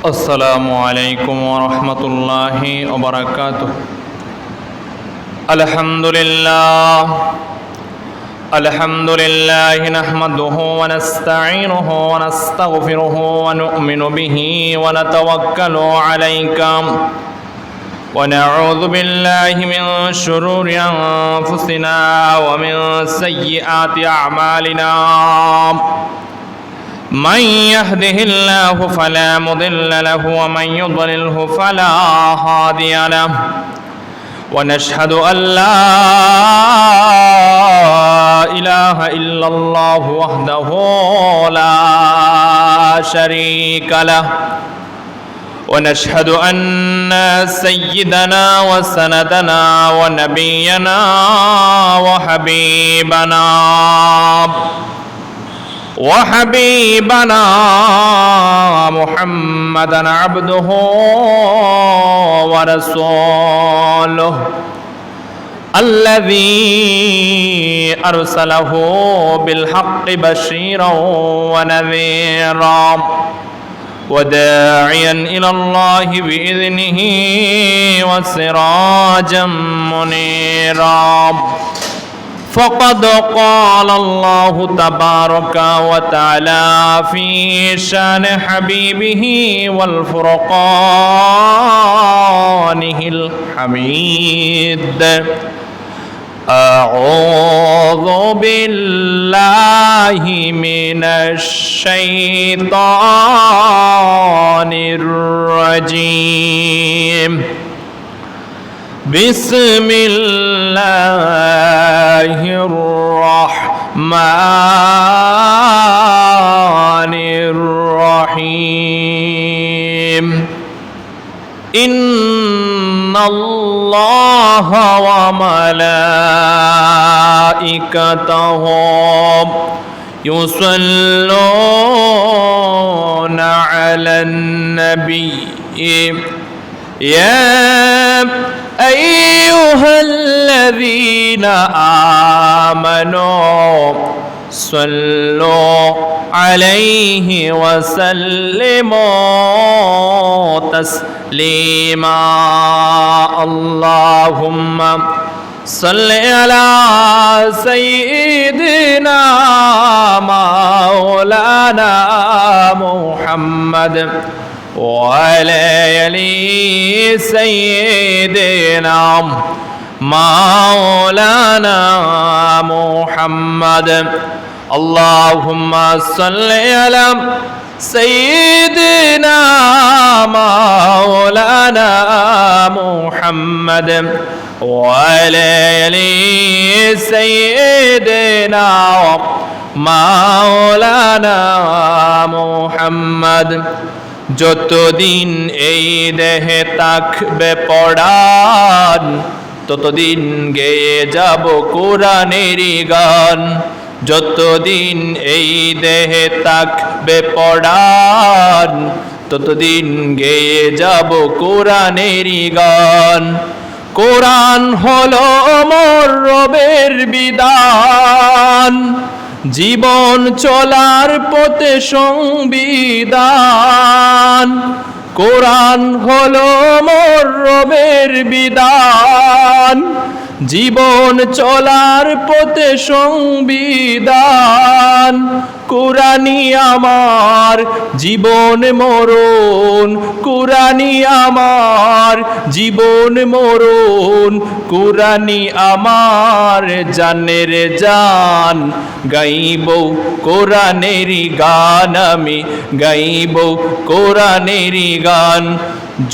السلام عليكم ورحمة الله وبركاته. الحمد لله نحمده ونستعينه ونستغفره ونؤمن به ونتوكل عليك ونعوذ بالله من شرور أنفسنا ومن سيئات أعمالنا. من يهده الله فلا مضل له ومن يضلله فلا هادي له. ونشهد أن لا إله إلا الله وحده لا شريك له. ونشهد أن سيدنا وسندنا ونبينا وحبيبنا محمدا عبده ورسوله الذي أرسله بالحق بشيرا ونذيرا وداعيا إلى الله بإذنه وسراجا منيرا. فقد قال الله تبارك وتعالى في شان حبيبه والفرقانه الحميد: أعوذ بالله من الشيطان الرجيم. بسم الله الرحمن الرحيم. إن الله وملائكته يصلون على النبي يا أيها الذين آمنوا صلوا عليه وسلموا تسليما. اللهم صل على سيدنا مولانا محمد وعلى آل سيدنا مولانا محمد. اللهم صل على سيدنا مولانا محمد وعلى آل سيدنا مولانا محمد. যতদিন এই দেহে থাকবে পরাণ ততদিন গেয়ে যাব কোরআনেরই গান। যতদিন এই দেহে থাকবে পরাণ ততদিন গেয়ে যাব কোরআনেরই গান। কোরআন হলো মোর রবের বিধান, জীবন চলার পথে সংবিধান। কোরআন হলো মোর রবের বিধান, জীবন চলার পথে সংবিধান। কোরআনই আমার জীবন মরণ, কোরআনই আমার জীবন মরণ। কোরআনই আমার জানের জান, গাইব কোরআনেরই গান, আমি গাইব কোরআনেরই গান।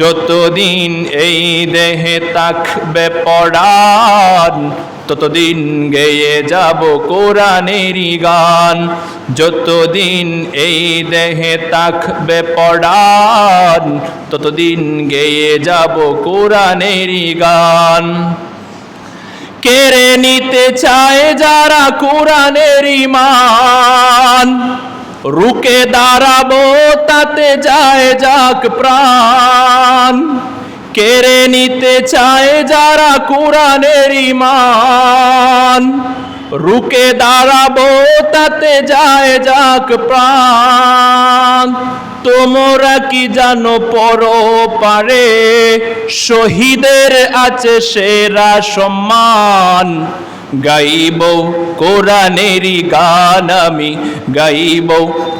যতদিন এই দেহে থাকবে পরাণ ততদিন গেয়ে যাব কোরআনেরই গান। যতদিন এই দেহে থাকবে পরাণ ততদিন গেয়ে যাব কোরআনেরই গান। কেড়ে নিতে চায় যারা কোরআনের ঈমান, রুকে দাঁড়াবো তাতে যায় যাক প্রাণ। কেড়ে নিতে চায় যারা কোরআনের ঈমান, রুকে দাঁড়াবো তাতে যায় যাক প্রাণ। তোমরা কি জানো পরপারে শহীদের আছে সেরা সম্মান। গাইব কোরআনেরই গান, আমি গাইব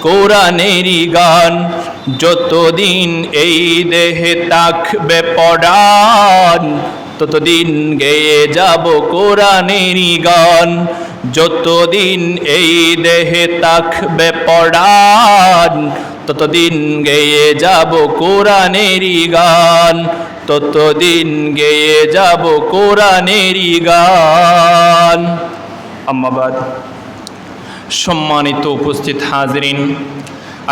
কোরআনেরই গান। যতদিন এই দেহে থাকবে পরাণ, ততদিন গেয়ে যাব কোরআনেরই গান। যতদিন এই দেহে থাকবে পরাণ, ততদিন গেয়ে যাব কোরআনেরই গান। ততদিন গেয়ে যাব কোরআনেরই গান। আম্মা বাদ। সম্মানিত উপস্থিত হাজরিন,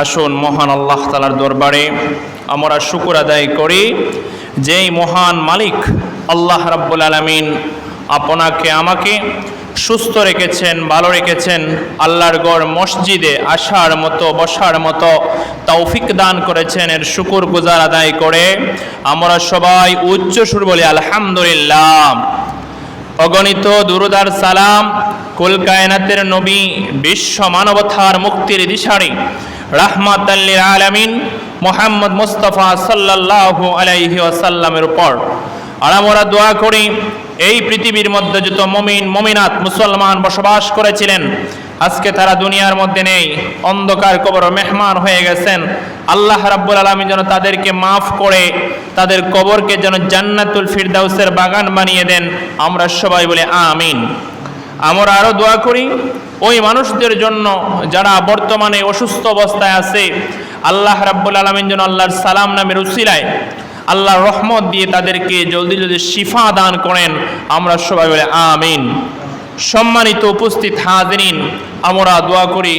আসুন মহান আল্লাহ তাআলার দরবারে আমরা শুকর আদায় করি, যেই মহান মালিক আল্লাহ রাব্বুল আলামিন আপনাকে আমাকে সুস্থ রেখেছেন, ভালো রেখেছেন, আল্লাহর গড় মসজিদে আসার মতো বসার মতো তৌফিক দান করেছেন। এর শুকর গুজার আদায় করে আমরা সবাই উচ্চ সুর বলি আলহামদুলিল্লাহ। অগণিত দুরূদ আর সালাম কুল কায়নাতের নবী, বিশ্ব মানবতার মুক্তির দিশারি রাহমাতাল লিল আলামিন মুহাম্মদ মুস্তাফা সাল্লাল্লাহু আলাইহি ওয়াসাল্লামের উপর। আর আমরা দোয়া করি এই পৃথিবীর মধ্যে যত মুমিন মুমিনাত মুসলমান বসবাস করেছিলেন, আজকে তারা দুনিয়ার মধ্যে নেই, অন্ধকার কবর মেহমান হয়ে গেছেন। আল্লাহ রাব্বুল আলামিন যেন তাদেরকে মাফ করে তাদের কবরকে যেন জান্নাতুল ফিরদাউসের বাগান বানিয়ে দেন। আমরা সবাই বলে আমিন। আমরা আরো দোয়া করি ওই মানুষদের জন্য যারা বর্তমানে অসুস্থ অবস্থায় আছে, আল্লাহ রাব্বুল আলামিন যেন আল্লাহর সালাম নামের উসিলায় আল্লাহর রহমত দিয়ে তাদেরকে জলদি জলদি শিফা দান করেন। আমরা সবাই বলে আমিন। সম্মানিত উপস্থিত হাজরিন, আমরা দোয়া করি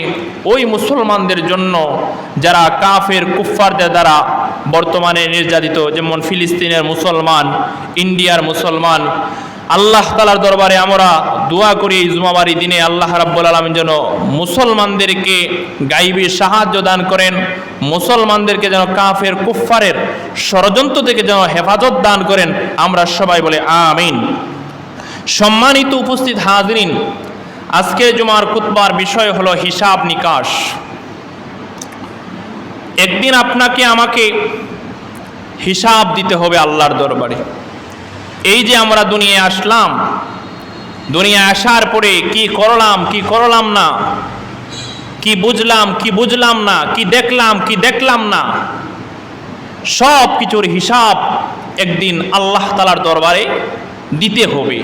ওই মুসলমানদের জন্য যারা কাফের কুফফারদের দ্বারা বর্তমানে নির্যাতিত, যেমন ফিলিস্তিনের মুসলমান, ইন্ডিয়ার মুসলমান। আল্লাহ তাআলার দরবারে আমরা দোয়া করি এই জুমাবারি দিনে আল্লাহ রাব্বুল আলামিন যেন মুসলমানদেরকে গাইবী সাহায্য দান করেন, মুসলমানদেরকে যেন কাফের কুফফারের ষড়যন্ত্র থেকে যেন হেফাজত দান করেন। আমরা সবাই বলে আমিন। সম্মানিত উপস্থিত হাজরিন, আজকে জুমার খুতবার বিষয় হলো হিসাব নিকাশ। একদিন আপনাকে আমাকে হিসাব দিতে হবে আল্লাহর দরবারে। এই যে আমরা দুনিয়ায় আসলাম, দুনিয়ায় আসার পরে কি করলাম কি করলাম না, কি বুঝলাম কি বুঝলাম না, কি দেখলাম কি দেখলাম না, সব কিছুর হিসাব একদিন আল্লাহ তাআলার দরবারে দিতে হবে।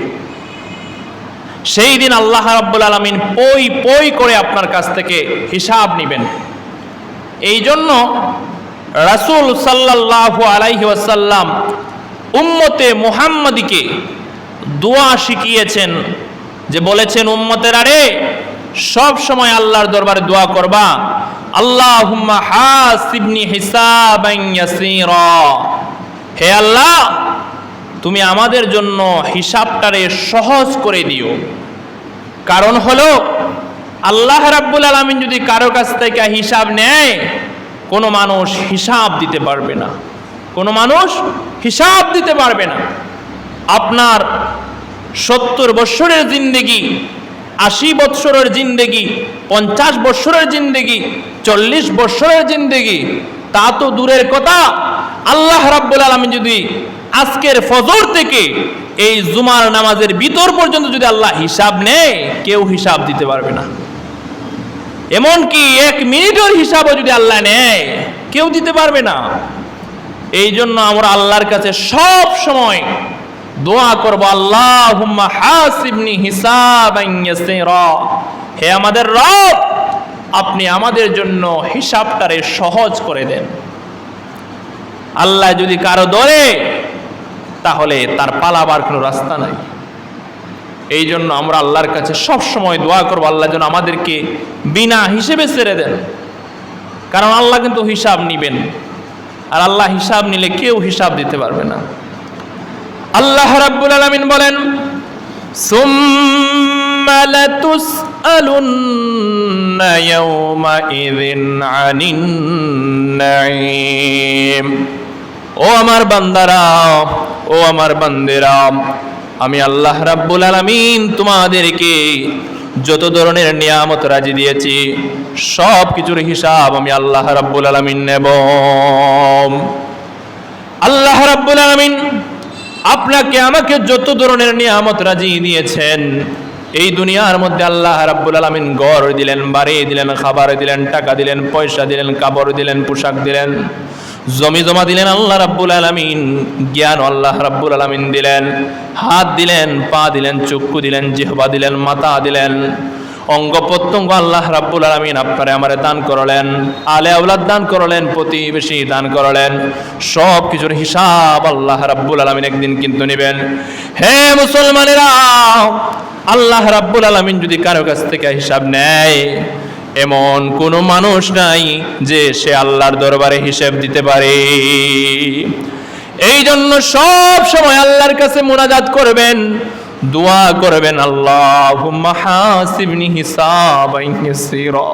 সেই দিন আল্লাহ রাব্বুল আলামিন পই পই করে আপনার কাছ থেকে হিসাব নেবেন। এই জন্য রাসূল সাল্লাল্লাহু আলাইহি ওয়াসাল্লাম উম্মতে মুহাম্মাদীকে দোয়া শিখিয়েছেন, যে বলেছেন উম্মতেরা রে, সব সময় আল্লাহর দরবারে দোয়া করবা, আল্লাহুম্মা হাসিবনি হিসাবান ইয়াসীরা। হে আল্লাহ, তুমি আমাদের জন্য হিসাবটারে সহজ করে দিও। কারণ হলো আল্লাহ রাব্বুল আলামিন যদি কারো কাছ থেকে হিসাব নেয়, কোনো মানুষ হিসাব দিতে পারবে না, কোনো মানুষ হিসাব দিতে পারবে না। আপনার 70 বৎসরের জিন্দেগি, 80 বৎসরের জিন্দেগি, 50 বৎসরের জিন্দেগি, 40 বৎসরের জিন্দেগি, তা তো দূরের কথা। আল্লাহ রাব্বুল আলামিন যদি আজকের ফজর থেকে এই জুমার নামাজের ভিতর পর্যন্ত যদি আল্লাহ হিসাব নেয়, কেউ হিসাব দিতে পারবে না। এমনকি 1 মিনিটের হিসাবও যদি আল্লাহ নেয়, কেউ দিতে পারবে না। এই জন্য আমরা আল্লাহর কাছে সব সময় দোয়া করব, আল্লাহুম্মা হাসিবনি হিসাবান ইয়াসীরা। হে আমাদের রব, আপনি আমাদের জন্য হিসাবটারে সহজ করে দেন। আল্লাহ যদি কারো ধরে, তাহলে তার পালাবার কোনো রাস্তা নাই। এই জন্য আমরা আল্লাহর কাছে সব সময় দোয়া করব, আল্লাহ যেন আমাদেরকে বিনা হিসেবে ছেড়ে দেন। কারণ আল্লাহ কিন্তু হিসাব নিবেন, আর আল্লাহ হিসাব নিলে কেউ হিসাব দিতে পারবে না। আল্লাহ রাব্বুল আলামিন বলেন, সুম্মা লাতুসআলুন্না ইয়াওমাইযিন আনিন নাঈম। ও আমার বান্দারা, ও আমার বান্দেরা, আমি আল্লাহ রাব্বুল আলামিন তোমাদেরকে যত ধরনের নিয়ামত রাজি দিয়েছি সব কিছুর হিসাব আমি আল্লাহ রাব্বুল আলামিন নেব। আল্লাহ রাব্বুল আলামিন আপনাকে আমাকে যত ধরনের নিয়ামত রাজি দিয়েছেন, এই দুনিয়ার মধ্যে আল্লাহ রাব্বুল আলামিন ঘর দিলেন, বাড়ি দিলেন, খাবার দিলেন, টাকা দিলেন, পয়সা দিলেন, কাপড় দিলেন, পোশাক দিলেন, জমি জমা দিলেন আল্লাহ রাব্বুল আলামিন, জ্ঞান আল্লাহ রাব্বুল আলামিন দিলেন, হাত দিলেন, পা দিলেন, চক্ষু দিলেন, জিহ্বা দিলেন, মাথা দিলেন, অঙ্গ প্রত্যঙ্গ আল্লাহ রাব্বুল আলামিন আপনারে আমারে দান করলেন, আলে আওলাদ দান করলেন, প্রতিবেশী দান করলেন, সব কিছুর হিসাব আল্লাহ রাব্বুল আলামিন একদিন কিন্তু নেবেন। হে মুসলমানেরা, আল্লাহ রাব্বুল আলামিন যদি কারো কাছ থেকে হিসাব নেয়, এমন কোনো মানুষ নাই যে সে আল্লাহর দরবারে হিসাব দিতে পারে। এই জন্য সব সময় আল্লাহর কাছে মুনাজাত করবেন, দোয়া করবেন, আল্লাহুম্মা হাসিবনি হিসাবান ইয়াসীরা।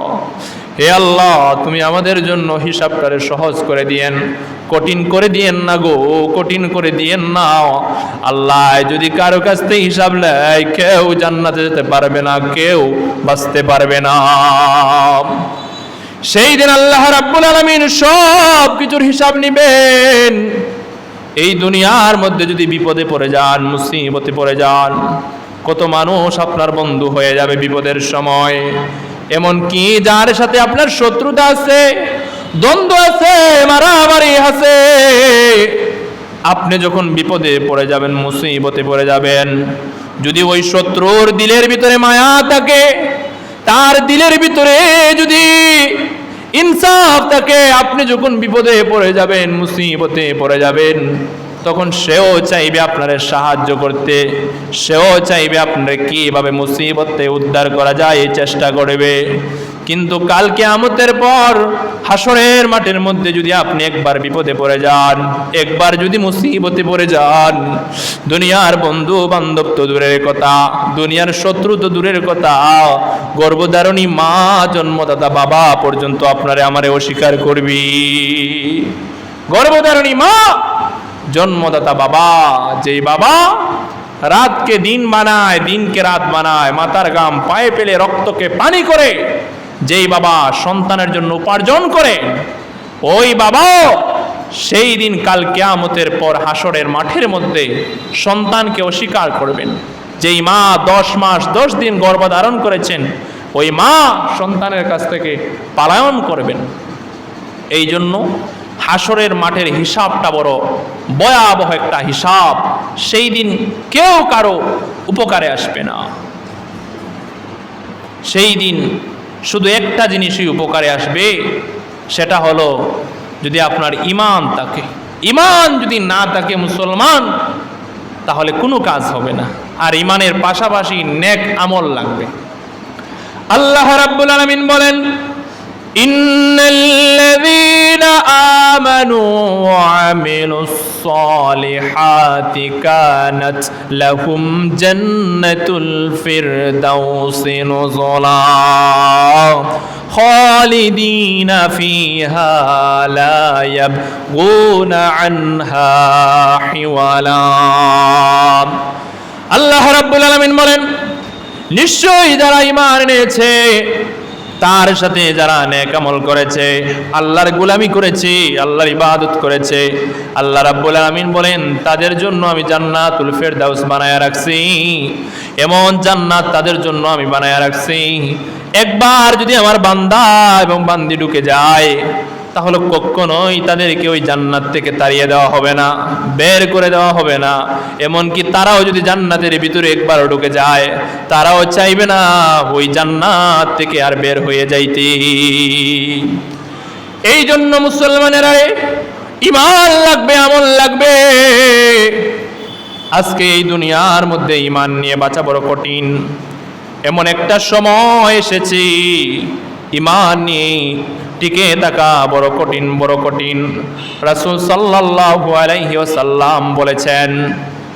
হে আল্লাহ, তুমি আমাদের জন্য হিসাবটারে সহজ করে দিয়েন, কঠিন করে দিয়েন না গো, কঠিন করে দিয়েন না। আল্লাহ যদি কারো কাছ থেকে হিসাব নেয়, কেউ জান্নাতে যেতে পারবে না, কেউ বাঁচতে পারবে না। সেই দিন আল্লাহ রাব্বুল আলামিন সব কিছুর হিসাব নিবেন। এই দুনিয়ার মধ্যে যদি বিপদে পড়ে যান, মুসিবতে পড়ে যান, কত মানুষ আপনার বন্ধু হয়ে যাবে বিপদের সময়। এমন কি যার সাথে আপনার শত্রুতা আছে, দ্বন্দ্ব আছে, মারামারি আছে, আপনি যখন বিপদে পড়ে যাবেন, মুসিবতে পড়ে যাবেন, যদি ওই শত্রুর দিলের ভিতরে মায়া থাকে, তার দিলের ভিতরে যদি ইনসাফ থাকে, আপনি যখন বিপদে পড়ে যাবেন, মুসিবতে পড়ে যাবেন, তখন সেও চাইবে আপনারে সাহায্য করতে, সেও চাইবে আপনারে কিভাবে মুসিবতে উদ্ধার করা যায় এই চেষ্টা করবে। কিন্তু কাল কিয়ামতের পর হাসরের মাঠের মধ্যে যদি আপনি একবার বিপদে পড়ে যান, একবার যদি মুসিবতে পড়ে যান, দুনিয়ার বন্ধু বান্ধব তো দূরের কথা, দুনিয়ার শত্রু তো দূরের কথা, গর্ভধারণী মা, জন্মদাতা বাবা পর্যন্ত আপনারে আমারে অস্বীকার করবি। গর্ভধারণী মা, জন্মদাতা বাবা, যেই বাবা রাতকে দিন বানায়, দিনকে রাত বানায়, মাথার ঘাম পায়ে পেলে রক্তকে পানি করে যেই বাবা সন্তানের জন্য উপার্জন করে, ওই বাবাও সেই দিন কাল কিয়ামতের পর হাসরের মাঠের মধ্যে সন্তানকে অস্বীকার করবেন। যেই মা 10 মাস 10 দিন গর্ভধারণ করেছেন, ওই মা সন্তানের কাছ থেকে পলায়ন করবেন। এই জন্য হাসরের মাঠের হিসাবটা বড় ভয়াবহ একটা হিসাব। সেই দিন কেউ কারো উপকারে আসবে না। সেই দিন শুধু একটা জিনিসই উপকারে আসবে, সেটা হলো যদি আপনার ঈমান থাকে। ঈমান যদি না থাকে মুসলমান, তাহলে কোনো কাজ হবে না। আর ঈমানের পাশাপাশি নেক আমল লাগবে। আল্লাহ রাব্বুল আলামিন বলেন, ইন্নাল্লাযীনা আমানু ওয়া আমিলুস সালিহাতি কানাত লাহুম জান্নাতুল ফিরদাউসি নুজুলা খালিদিনা ফিহা লা ইয়াবগুনা আনহা হিওয়ালা। আল্লাহ রাব্বুল আলামিন বলেন, নিশ্চয়ই যারা ঈমান এনেছে, তার সাথে যারা নেক আমল করেছে, আল্লাহর গোলামি করেছে, আল্লাহর ইবাদত করেছে, আল্লাহ রাব্বুল আলামিন বলেন তাদের জন্য আমি জান্নাতুল ফেরদাউস বানায়া রাখছি। এমন জান্নাত তাদের জন্য আমি বানায়া রাখছি, একবার যদি আমার বান্দা এবং বান্দি ঢুকে যায়, তাহলে কখনোই তাদেরকে ওই জান্নাত থেকে তাড়িয়ে দেওয়া হবে না, বের করে দেওয়া হবে না। এমনকি তারাও যদি জান্নাতের ভিতরে একবার ঢুকে যায়, তারাও চাইবে না ওই জান্নাত থেকে আর বের হয়ে যাইতে। এই জন্য মুসলমানেরা ঈমান লাগবে, আমল লাগবে। আজকে এই দুনিয়ার মধ্যে ঈমান নিয়ে বাঁচা বড় কঠিন। এমন একটা সময় এসেছে, ঈমান নিয়ে টিকে থাকা বড় কঠিন, বড় কঠিন। রাসূল সাল্লাল্লাহু আলাইহি ওয়াসাল্লাম বলেছেন,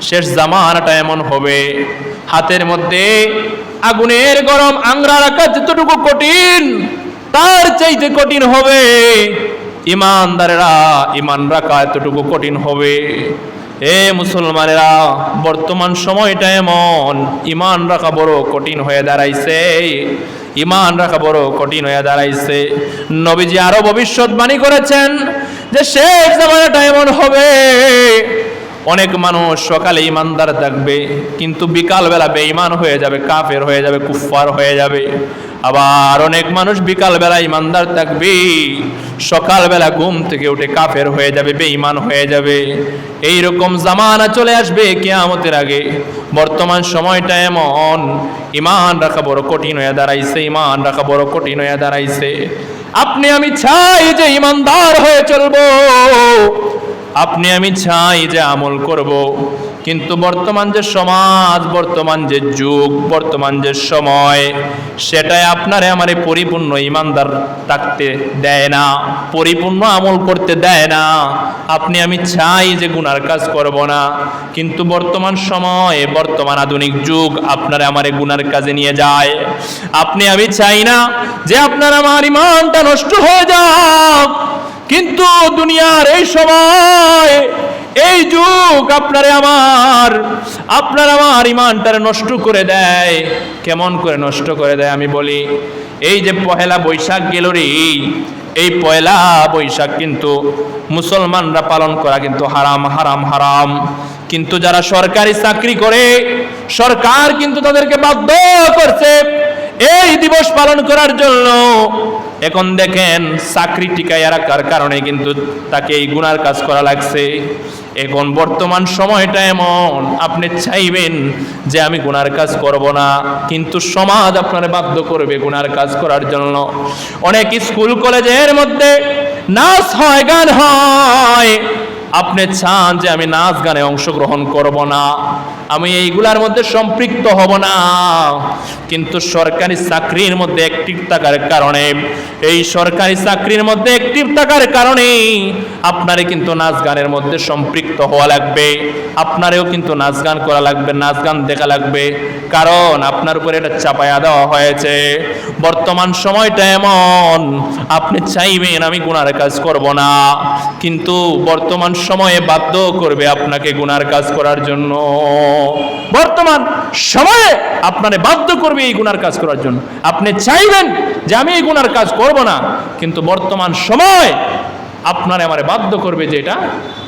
শেষ জামানাটা এমন হবে, হাতের মধ্যে আগুনের গরম আংরা রাখা যতটুকু কঠিন, তার চাইতে কঠিন হবে ঈমানদারেরা ঈমান রাখা এতটুকু কঠিন হবে। এ মুসলমানেরা, বর্তমান সময়টা এমন, ঈমান রাখা বড় কঠিন হয়ে দাঁড়াইছে। ঈমান রাখা বড় কঠিন হয়ে দাঁড়াইছে। নবীজি আরো ভবিষ্যৎবাণী করেছেন যে শেষ জামানাটা এমন হবে, অনেক মানুষ সকালে ঈমানদার থাকবে কিন্তু বিকালবেলা বেঈমান হয়ে যাবে, কাফের হয়ে যাবে, কুফফার হয়ে যাবে। আবার অনেক মানুষ বিকালবেলা ঈমানদার থাকবে, সকালবেলা ঘুম থেকে উঠে কাফের হয়ে যাবে, বেঈমান হয়ে যাবে। এই রকম জামানা চলে আসবে কিয়ামতের আগে। বর্তমান সময়টা এমন, ঈমান রাখা বড় কঠিন হয়ে দাঁড়াইছে, ঈমান রাখা বড় কঠিন হয়ে দাঁড়াইছে। আপনি আমি চাই যে ঈমানদার হয়ে চলবো, আপনি আমি চাই যে আমল করব, কিন্তু বর্তমান যে সমাজ, বর্তমান যে যুগ, বর্তমান যে সময়, সেটাই আপনারে আমারে পরিপূর্ণ ঈমানদার থাকতে দেয় না, পরিপূর্ণ আমল করতে দেয় না। আপনি আমি চাই যে গুনার কাজ করব না, কিন্তু বর্তমান সময়, বর্তমান আধুনিক যুগ আপনারে আমারে গুনার কাজে নিয়ে যায়। আপনি আমি চাই না যে আপনার আমার ঈমানটা নষ্ট হয়ে যাক, কিন্তু দুনিয়ার এই সময়, এই যুগ আপনার আমার ঈমানটারে নষ্ট করে দেয়। কেমন করে নষ্ট করে দেয় আমি বলি। এই যে পহেলা বৈশাখ গেল রে, এই পয়লা বৈশাখ কিন্তু মুসলমানরা পালন করা কিন্তু হারাম, হারাম, হারাম। কিন্তু যারা সরকারি চাকরি করে, সরকার কিন্তু তাদেরকে বাধ্য করছে এই দিবস পালন করার জন্য। এখন দেখেন চাকরি টিকায় রাখার কারণে কিন্তু তাকে এই গুনার কাজ করা লাগছে। এখন বর্তমান সময়টা এমন, আপনি চাইবেন যে আমি গুনার কাজ করব না, কিন্তু সমাজ আপনারে বাধ্য করবে গুনার কাজ করার জন্য। অনেক স্কুল কলেজের মধ্যে নাচ হয়, গান হয়, আপনি চান যে আমি নাচ গানে অংশগ্রহণ করব না, আমি এইগুলার মধ্যে সম্পৃক্ত হব না, কিন্তু সরকারি চাকরির মধ্যে অ্যাক্টিভ থাকার কারণে, এই সরকারি চাকরির মধ্যে অ্যাক্টিভ থাকার কারণে আপনারে কিন্তু নাচ গানের মধ্যে সম্পৃক্ত হওয়া লাগবে, আপনারেও কিন্তু নাচ গান করা লাগবে, নাচ গান দেখা লাগবে, কারণ আপনার উপরে এটা চাপায়া দেওয়া হয়েছে। বর্তমান সময়টা এমন, আপনি চাইবেন আমি গুনার কাজ করব না, কিন্তু বর্তমান সময়ে বাধ্য করবে আপনাকে গুনার কাজ করার জন্য। বর্তমান সময়ে আপনারে বাধ্য করবে এই গুনার কাজ করার জন্য। আপনি চাইবেন যে আমি এই গুনার কাজ করব না, কিন্তু বর্তমান সময় আপনারে আমারে বাধ্য করবে যে এটা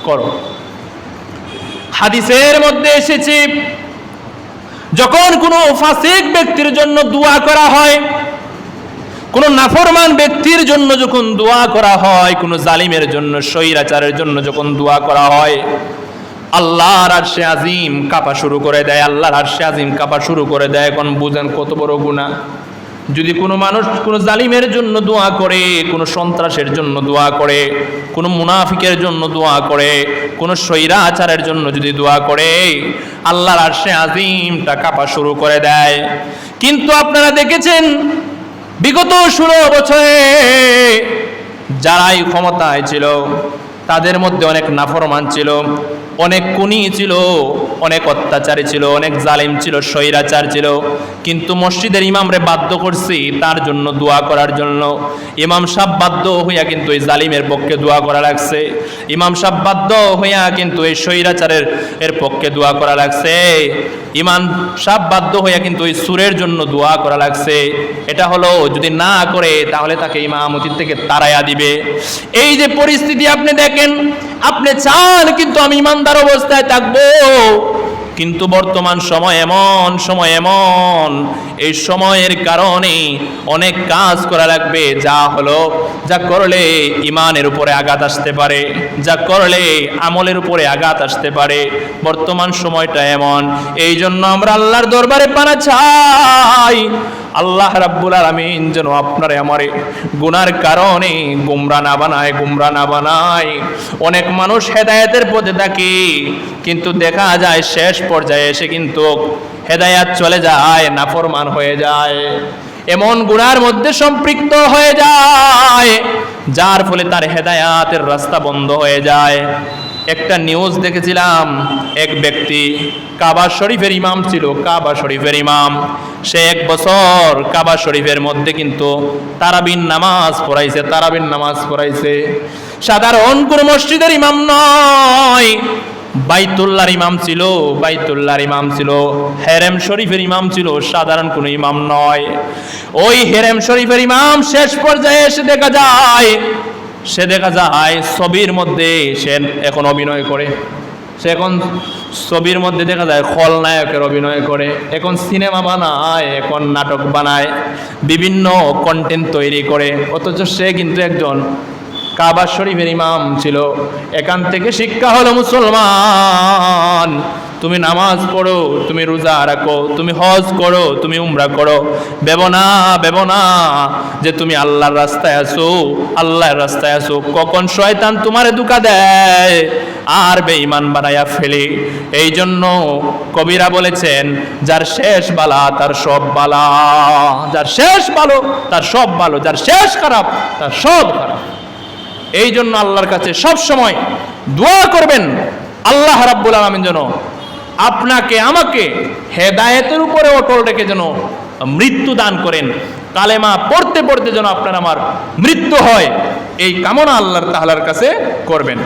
করো। হাদিসের মধ্যে এসেছে, যখন কোনো ফাসিক ব্যক্তির জন্য দোয়া করা হয়, কোন নাফরমান ব্যক্তির জন্য যখন দোয়া করা হয়, কোন জালিমের জন্য, স্বৈরাচারের জন্য যখন দোয়া করা হয়, আল্লাহর আরশে আজিম কাঁপা শুরু করে দেয়, আল্লাহর আরশে আজিম কাঁপা শুরু করে দেয়। এখন বুঝেন কত বড় গুনাহ। যদি কোনো মানুষ কোনো জালিমের জন্য দোয়া করে, কোনো সন্ত্রাসের জন্য দোয়া করে, কোনো মুনাফিকের জন্য দোয়া করে, কোনো স্বৈরাচারের জন্য যদি দোয়া করে, আল্লাহর আরশে আজিমটা কাঁপা শুরু করে দেয়। কিন্তু আপনারা দেখেছেন বিগত 16 বছরে যারাই ক্ষমতায় ছিল, তাদের মধ্যে অনেক নাফরমান ছিল, অনেক খুনি ছিল, অনেক অত্যাচারী ছিল, অনেক জালিম ছিল, স্বৈরাচার ছিল। কিন্তু মসজিদের ইমামরে বাধ্য করছি তার জন্য দোয়া করার জন্য। ইমাম সাহেব বাধ্য হইয়া কিন্তু এই জালিমের পক্ষে দোয়া করা লাগছে, ইমাম সাহেব বাধ্য হইয়া কিন্তু এই স্বৈরাচারের পক্ষে দোয়া করা লাগছে, ইমাম সাহেব বাধ্য হইয়া কিন্তু ওই সুরের জন্য দোয়া করা লাগছে। এটা হলো যদি না করে তাহলে তাকে ইমামতির থেকে তাড়াইয়া দিবে। এই যে পরিস্থিতি আপনি দেখেন, আপনি চান কিন্তু আমি ইমানদার অবস্থায় থাকবো, কিন্তু বর্তমান সময় এমন, এই সময়ের কারণে অনেক কাজ করা লাগবে, যা করলে ইমানের উপরে আঘাত আসতে পারে, যা করলে আমলের উপরে আঘাত আসতে পারে। বর্তমান সময়টা এমন, এই জন্য আমরা আল্লাহর দরবারে পানা চাই, আল্লাহ রাব্বুল আলামিন যেন আপনারে আমারে গুনার কারণে গুমরা না বানায়। অনেক মানুষ হেদায়েতের পথে থাকে, কিন্তু দেখা যায় শেষ পর্যায়ে এসে কিন্তু হেদায়েত চলে যায়, নাফরমান হয়ে যায়, এমন গুনার মধ্যে সম্পৃক্ত হয়ে যায়, যার ফলে তার হেদায়েতের রাস্তা বন্ধ হয়ে যায়। একটা নিউজ দেখেছিলাম, এক ব্যক্তি কাবা শরীফের ইমাম ছিল, কাবা শরীফের ইমাম, সে 1 বছর কাবা শরীফের মধ্যে কিন্তু তারাবির নামাজ পড়াইছে। সাধারণ কোন মসজিদের ইমাম নয়, বাইতুল্লাহর ইমাম ছিল, বাইতুল্লাহর ইমাম ছিল, হেরেম শরীফের ইমাম ছিল, সাধারণ কোনো ইমাম নয়। ওই হেরেম শরীফের ইমাম শেষ পর্যায়ে সে দেখা যায় ছবির মধ্যে সে এখন অভিনয় করে, সে এখন ছবির মধ্যে দেখা যায় খলনায়কের অভিনয় করে, এখন সিনেমা বানায়, এখন নাটক বানায়, বিভিন্ন কন্টেন্ট তৈরি করে, অথচ সে কিন্তু একজন কাবা শরীফের ইমাম ছিল। এখান থেকে শিক্ষা হলো, মুসলমান তুমি নামাজ পড়ো, তুমি রোজা রাখো, তুমি হজ করো, তুমি উমরা করো, ভেবো না যে তুমি আল্লাহর রাস্তায় আছো, আল্লাহর রাস্তায় আছো, কখন শয়তান তোমারে ধোঁকা দেয় আর বেঈমান বানায়া ফেলে। এই জন্য কবিরা বলেছেন, যার শেষ বালা তার সব বালা, যার শেষ ভালো তার সব ভালো, যার শেষ খারাপ তার সব খারাপ। এই জন্য আল্লাহর কাছে সব সময় দোয়া করবেন, আল্লাহ রাব্বুল আলামিন যেন আপনাকে আমাকে হেদায়েতের উপরে অটল রেখে যেন মৃত্যু দান করেন, কালেমা পড়তে পড়তে যেন আপনার আমার মৃত্যু হয়, এই কামনা আল্লাহ তাআলার কাছে করবেন।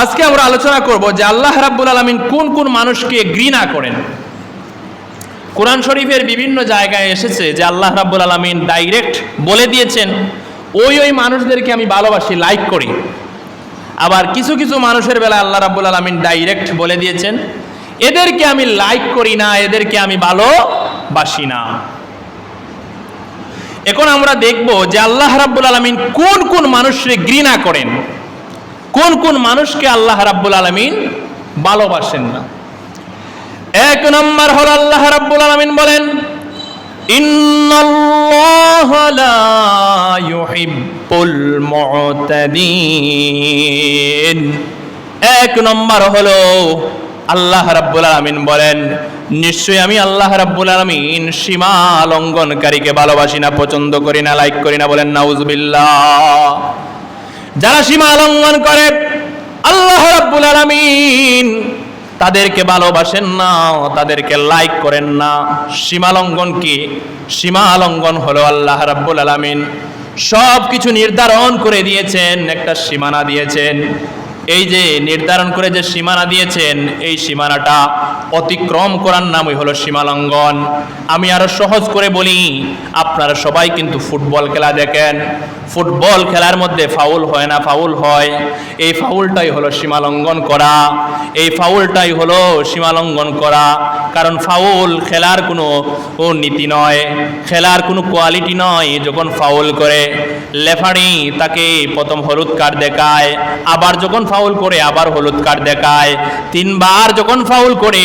আজকে আমরা আলোচনা করব যে আল্লাহ রাব্বুল আলামিন কোন কোন মানুষকে ঘৃণা করেন। কোরআন শরীফের বিভিন্ন জায়গায় এসেছে যে আল্লাহ রাব্বুল আলামিন ডাইরেক্ট বলে দিয়েছেন, ওই মানুষদেরকে আমি ভালোবাসি, লাইক করি। আবার কিছু কিছু মানুষের বেলায় আল্লাহ রাব্বুল আলামিন ডাইরেক্ট বলে দিয়েছেন, এদেরকে আমি লাইক করি না, এদেরকে আমি ভালোবাসি না। এখন আমরা দেখব যে আল্লাহ রাব্বুল আলামিন কোন কোন মানুষকে ঘৃণা করেন, কোন কোন মানুষকে আল্লাহ রাব্বুল আলামিন ভালোবাসেন না। এক নম্বর হলো আল্লাহ রাব্বুল আলামিন বলেন, ইন্নাল্লাহা লা ইউহিব্বুল মুতাদিন। এক নম্বর হলো আল্লাহ রাব্বুল আলামিন বলেন, নিশ্চয়ই আমি আল্লাহ রাব্বুল আলামিন সীমা লঙ্ঘনকারীকে ভালোবাসি না, পছন্দ করি না, লাইক করি না। বলেন নাউজুবিল্লাহ। যারা সীমা লঙ্ঘন করে আল্লাহ রাব্বুল আলামিন তাদেরকে ভালোবাসেন না, তাদেরকে লাইক করেন না। সীমা লঙ্ঘন কি? সীমা লঙ্ঘন হলো আল্লাহ রাব্বুল আলামিন সব কিছু নির্ধারণ করে দিয়েছেন, একটা সীমানা দিয়েছেন। এই যে নির্ধারণ করে যে সীমানা দিয়েছেন, এই সীমানাটা অতিক্রম করার নামই হলো সীমা লঙ্ঘন। আমি আরো সহজ করে বলি, আপনারা সবাই কিন্তু ফুটবল খেলা দেখেন, ফুটবল খেলার মধ্যে ফাউল হয় না, ফাউল হয়। এই ফাউলটাই হলো সীমা লঙ্ঘন করা, এই ফাউলটাই হলো সীমা লঙ্ঘন করা। কারণ ফাউল খেলার কোনো নীতি নয়, খেলার কোনো কোয়ালিটি নয়। যখন ফাউল করে রেফারি তাকে প্রথম হলুদ কার্ড দেখায়, আবার যখন ফাউল করে আবার হলুদ কার্ড দেখায়, তিনবার যখন ফাউল করে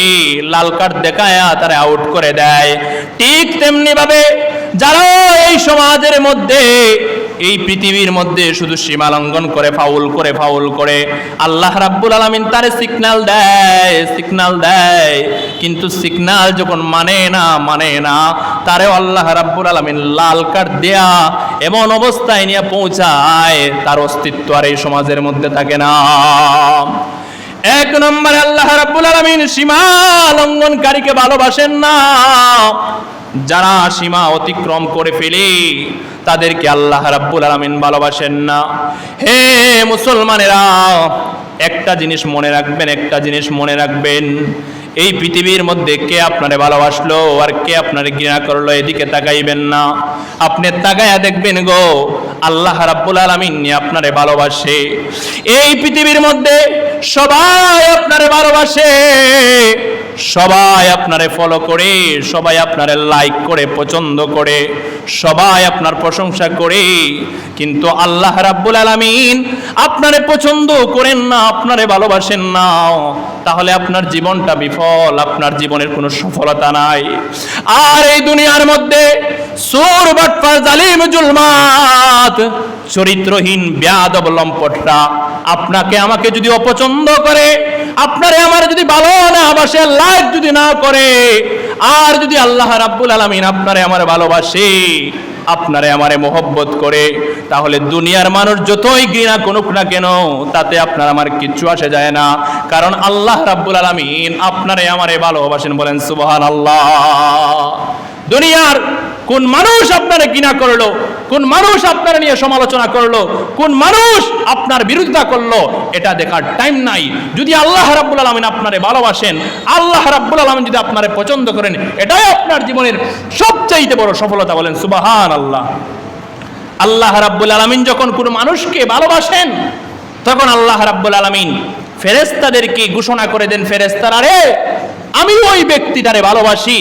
লাল কার্ড দেখায় তারা আউট করে দেয়। ঠিক তেমনি ভাবে যারা এই সমাজের মধ্যে, এই পৃথিবীর মধ্যে শুধু সীমা লঙ্ঘন করে, ফাউল করে, আল্লাহ রাব্বুল আলামিন তারে সিগন্যাল দেয়, কিন্তু সিগন্যাল যখন মানে না তারে আল্লাহ রাব্বুল আলামিন লাল কার্ড দেয়া এমন অবস্থায় নিয়ে পৌঁছায় তার অস্তিত্ব আর এই সমাজের মধ্যে থাকে না। এক নম্বরে আল্লাহ রাব্বুল আলামিন সীমা লঙ্ঘনকারীকে ভালোবাসেন না। যারা সীমা অতিক্রম করে ফেলে তাদেরকে আল্লাহ রাব্বুল আলামিন ভালোবাসেন না। হে মুসলমানেরা, একটা জিনিস মনে রাখবেন, এই পৃথিবীর মধ্যে কে আপনারে ভালোবাসলো আর কে আপনারে ঘৃণা করলো এদিকে তাকাইবেন না। আপনি তাকায়া দেখবেন গো, আল্লাহ রাব্বুল আলামিন আপনারে ভালোবাসে। এই পৃথিবীর মধ্যে সবাই আপনারে ভালোবাসে, সবাই আপনারে ফলো করে, সবাই আপনারে লাইক করে, পছন্দ করে, সবাই আপনার প্রশংসা করে, কিন্তু আল্লাহ রাব্বুল আলামিন আপনারে পছন্দ করেন না, আপনারে ভালোবাসেন না। তাহলে আপনার জীবনটা বিফল, আপনার জীবনের কোনো সফলতা নাই। আর এই দুনিয়ার মধ্যে চোর, বাটপার, জালিম, জুলমাত, চরিত্রহীন, বেয়াদব, লম্পটরা আপনাকে আমাকে যদি অপছন্দ করে, আপনারে আমার যদি ভালো না বাসে, লাইক যদি না করে, আর যদি আল্লাহ রাব্বুল আলামিন আপনারে আমার ভালোবাসে, আপনারে আমারে মোহব্বত করে, তাহলে দুনিয়ার মানুষ যতই ঘৃণা করুক না কেন তাতে আপনার আমার কিচ্ছু আসে যায় না। কারণ আল্লাহ রাব্বুল আলামিন আপনারে আমারে ভালোবাসেন। বলেন সুবহানাল্লাহ। দুনিয়ার কোন মানুষ আপনারা ঘৃণা করলো, কোন মানুষ আপনারা নিয়ে সমালোচনা করলো, কোন মানুষ আপনার বিরোধিতা করলো, এটা দেখার টাইম নাই। যদি আল্লাহ রাব্বুল আলামিন আপনারে ভালোবাসেন, আল্লাহ রাব্বুল আলামিন যদি আপনারে পছন্দ করেন, এটাই আপনার জীবনের সবচাইতে বড় সফলতা। বলেন সুবহানাল্লাহ। আল্লাহ রাব্বুল আলামিন যখন কোনো মানুষকে ভালোবাসেন, তখন আল্লাহ রাব্বুল আলামিন ফেরেশতাদেরকে ঘোষণা করে দেন, ফেরেশতারা রে, আমি ওই ব্যক্তিটারে ভালোবাসি,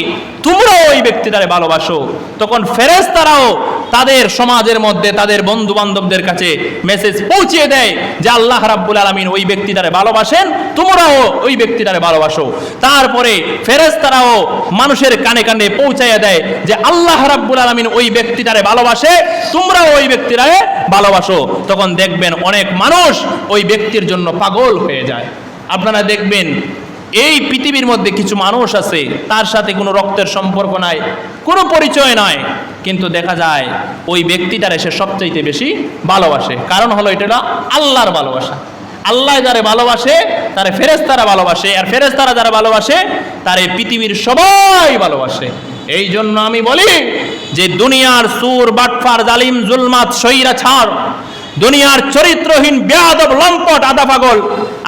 তোমরাও ওই ব্যক্তিটারে ভালোবাসো। তখন ফেরেশতারাও তাদের সমাজের মধ্যে তাদের বন্ধু বান্ধবদের কাছে মেসেজ পৌঁছিয়ে দেয় যে আল্লাহ রাব্বুল আলামিন ওই ব্যক্তিটারে ভালোবাসেন, তোমরাও ওই ব্যক্তিটারে ভালোবাসো। তারপরে ফেরেশতারাও মানুষের কানে কানে পৌঁছাইয়া দেয় যে আল্লাহ রাব্বুল আলামিন ওই ব্যক্তিটারে ভালোবাসে, তোমরাও ওই ব্যক্তিটারে ভালোবাসো। তখন দেখবেন অনেক মানুষ ওই ব্যক্তির জন্য পাগল হয়ে যায়। আপনারা দেখবেন এই পৃথিবীর মধ্যে কিছু মানুষ আছে, তার সাথে কোনো রক্তের সম্পর্ক নাই, কোনো পরিচয় নাই, কিন্তু দেখা যায় ওই ব্যক্তিটারে সে সবচাইতে বেশি ভালোবাসে। কারণ হলো এটা আল্লাহর ভালোবাসা। আল্লাহ যারা ভালোবাসে তারে ফেরেশতারা ভালোবাসে, আর ফেরেশতারা যারা ভালোবাসে তারে পৃথিবীর সবাই ভালোবাসে। এই জন্য আমি বলি যে দুনিয়ার সুর, বাটফার, জালিম, জুলমাত, স্বৈরাচার, দুনিয়ার চরিত্রহীন, বেয়াদব, লম্পট, আদা পাগল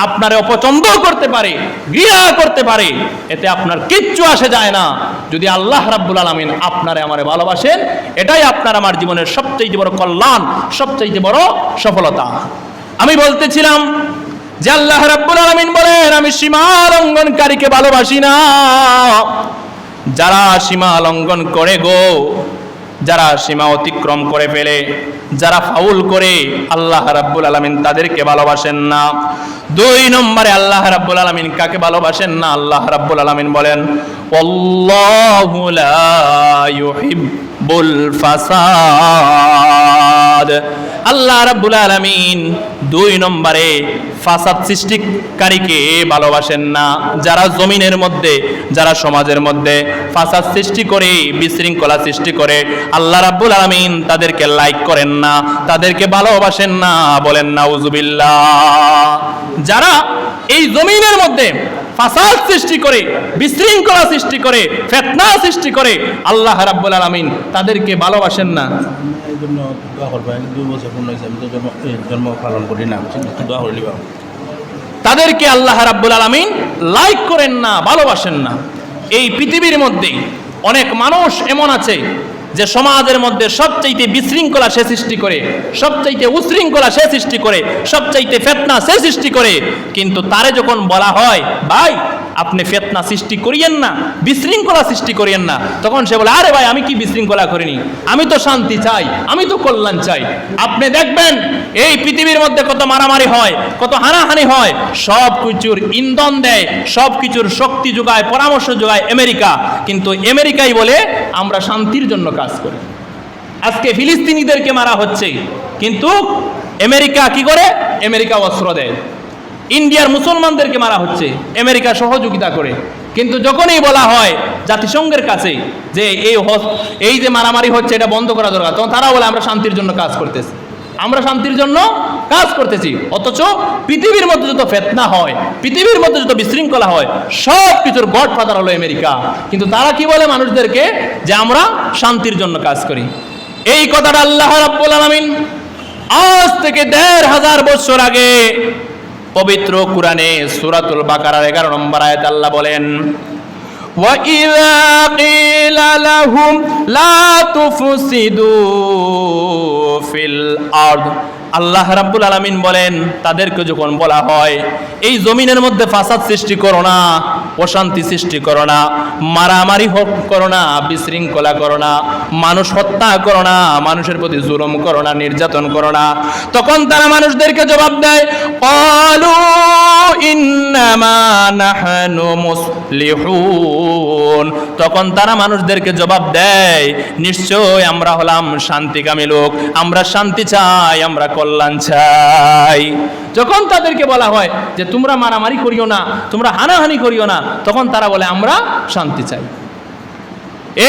আপনারে অপছন্দ করতে পারে, ঘৃণা করতে পারে, এতে আপনার কিচ্ছু আসে যায় না। যদি আল্লাহ রাব্বুল আলামিন আপনারে আমারে ভালোবাসেন, এটাই আপনার আমার জীবনের সবচেয়ে বড় কল্যাণ, সবচেয়ে বড় সফলতা। আমি বলতেছিলাম যে আল্লাহ রাব্বুল আলামিন বলেন, আমি সীমা লঙ্ঘনকারীকে ভালোবাসি না। যারা সীমা লঙ্ঘন করে গো, যারা সীমা অতিক্রম করে ফেলে, যারা ফাউল করে, আল্লাহ রাব্বুল আলামিন তাদেরকে ভালোবাসেন না। 2 নম্বরে আল্লাহ রাব্বুল আলামিন কাকে ভালোবাসেন না? আল্লাহ রাব্বুল আলামিন বলেন, আল্লাহু লা ইউহিব্বুল ফাসাদ। আল্লাহ রাব্বুল আলামিন 2 নম্বরে ফাসাদ সৃষ্টিকারীকে ভালোবাসেন না। যারা জমিনের মধ্যে, যারা সমাজের মধ্যে ফাসাদ সৃষ্টি করে, বিশৃঙ্খলা সৃষ্টি করে, আল্লাহ রাব্বুল আলামিন তাদেরকে লাইক করেন না, তাদেরকে ভালোবাসেন না। বলেন নাউজুবিল্লাহ। যারা এই জমিনের মধ্যে ফাসাদ সৃষ্টি করে, বিশৃঙ্খলা সৃষ্টি করে, ফিতনা সৃষ্টি করে, আল্লাহ রাব্বুল আলামিন তাদেরকে ভালোবাসেন না। এই জন্য দোয়া করবেন, 2 বছর পূর্ণ হয়েছে, আমি তো জন্ম পালন করি না, দোয়া করে নিবা। তাদেরকে আল্লাহ রাব্বুল আলামিন লাইক করেন না, ভালোবাসেন না। এই পৃথিবীর মধ্যে অনেক মানুষ এমন আছে যে সমাজের মধ্যে সবচাইতে বিশৃঙ্খলা সে সৃষ্টি করে, সবচাইতে উশৃঙ্খলা সে সৃষ্টি করে, সবচাইতে ফিতনা সে সৃষ্টি করে, কিন্তু তারে যখন বলা হয় ভাই আপনি ফিতনা সৃষ্টি করিয়েন না, বিশৃঙ্খলা সৃষ্টি করিয়েন না, তখন সে বলে আরে ভাই আমি কি বিশৃঙ্খলা করিনি, আমি তো শান্তি চাই, আমি তো কল্যাণ চাই। আপনি দেখবেন এই পৃথিবীর মধ্যে কত মারামারি হয়, কত হানাহানি হয়, সব কিছুর ইন্ধন দেয়, সব কিছুর শক্তি যোগায়, পরামর্শ যোগায় আমেরিকা। কিন্তু আমেরিকাই বলে আমরা শান্তির জন্য কাজ করি। আজকে ফিলিস্তিনিদেরকে মারা হচ্ছে, কিন্তু আমেরিকা কি করে? আমেরিকা অস্ত্র দেয়। ইন্ডিয়ার মুসলমানদেরকে মারা হচ্ছে, আমেরিকা সহযোগিতা করে। কিন্তু যখনই বলা হয় জাতিসংঘের কাছে যে এই যে মারামারি হচ্ছে এটা বন্ধ করা দরকার, তখন তারা বলে আমরা শান্তির জন্য কাজ করতেছি, আমরা শান্তির জন্য কাজ করতেছি। অথচ পৃথিবীর মধ্যে যত ফিতনা হয়, পৃথিবীর মধ্যে যত বিশৃঙ্খলা হয়, সব কিছুর গডফাদার হলো আমেরিকা। কিন্তু তারা কি বলে মানুষদেরকে? যে আমরা শান্তির জন্য কাজ করি। এই কথাটা আল্লাহ রাব্বুল আলামিন আজ থেকে ১৫০০ বছর আগে পবিত্র কুরআনে সূরাতুল বাকারার 11 নম্বর আয়াতে আল্লাহ বলেন, وَإِذَا قِيلَ لَهُمْ لَا تُفْسِدُوا فِي الْأَرْضِ। আল্লাহ রাব্বুল আলামিন বলেন তাদেরকে যখন বলা হয় এই জমিনের মধ্যে ফাসাদ সৃষ্টি করো না, অশান্তি সৃষ্টি করো না, মারামারি করো না, বিশৃঙ্খলা করো না, মানুষ হত্যা করো না, মানুষের প্রতি জুলুম করো না, নির্যাতন করো না, তখন তারা মানুষদেরকে জবাব দেয় ক্বালু ইন্নামা নাহনু মুসলিহুন। তখন তারা মানুষদেরকে জবাব দেয় নিশ্চয় আমরা হলাম শান্তিকামী লোক, আমরা শান্তি চাই, আমরা কল্যাণ চাই। যখন তাদেরকে বলা হয় যে তোমরা মারামারি করিও না, তোমরা হানাহানি করিও না, তখন তারা বলে আমরা শান্তি চাই।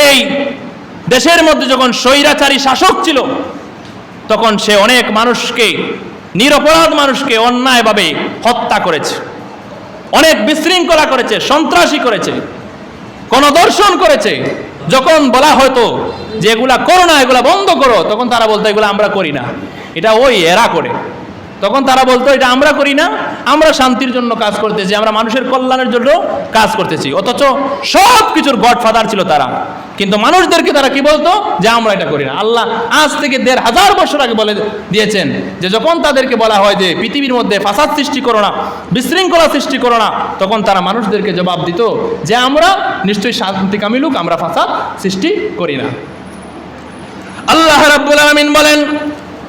এই দেশের মধ্যে যখন স্বৈরাচারী শাসক ছিল, তখন সে অনেক মানুষকে, নিরপরাধ মানুষকে অন্যায়ভাবে হত্যা করেছে, অনেক বিশৃঙ্খলা করেছে, সন্ত্রাসী করেছে, গণধর্ষণ করেছে, যখন বলা হতো যে এগুলা করো না, এগুলা বন্ধ করো, তখন তারা বলতো এগুলো আমরা করি না, এটা ওই এরা করে। তখন তারা বলতো এটা আমরা করি না, আমরা শান্তির জন্য কাজ করতেছি, আমরা মানুষের কল্যাণের জন্য কাজ করতেছি। অথচ সব কিছুর গডফাদার ছিল তারা। কিন্তু মানুষদেরকে তারা কি বলতো যে আমরা এটা করি না। আল্লাহ আজ থেকে 1500 বছর আগে বলে দিয়েছেন যে যখন তাদেরকে বলা হয় যে পৃথিবীর মধ্যে ফাসাদ সৃষ্টি করো না, বিশৃঙ্খলা সৃষ্টি করো না, তখন তারা মানুষদেরকে জবাব দিত যে আমরা নিশ্চয়ই শান্তিকামী লোক, আমরা ফাসাদ সৃষ্টি করি না। আল্লাহ রাব্বুল আলামিন বলেন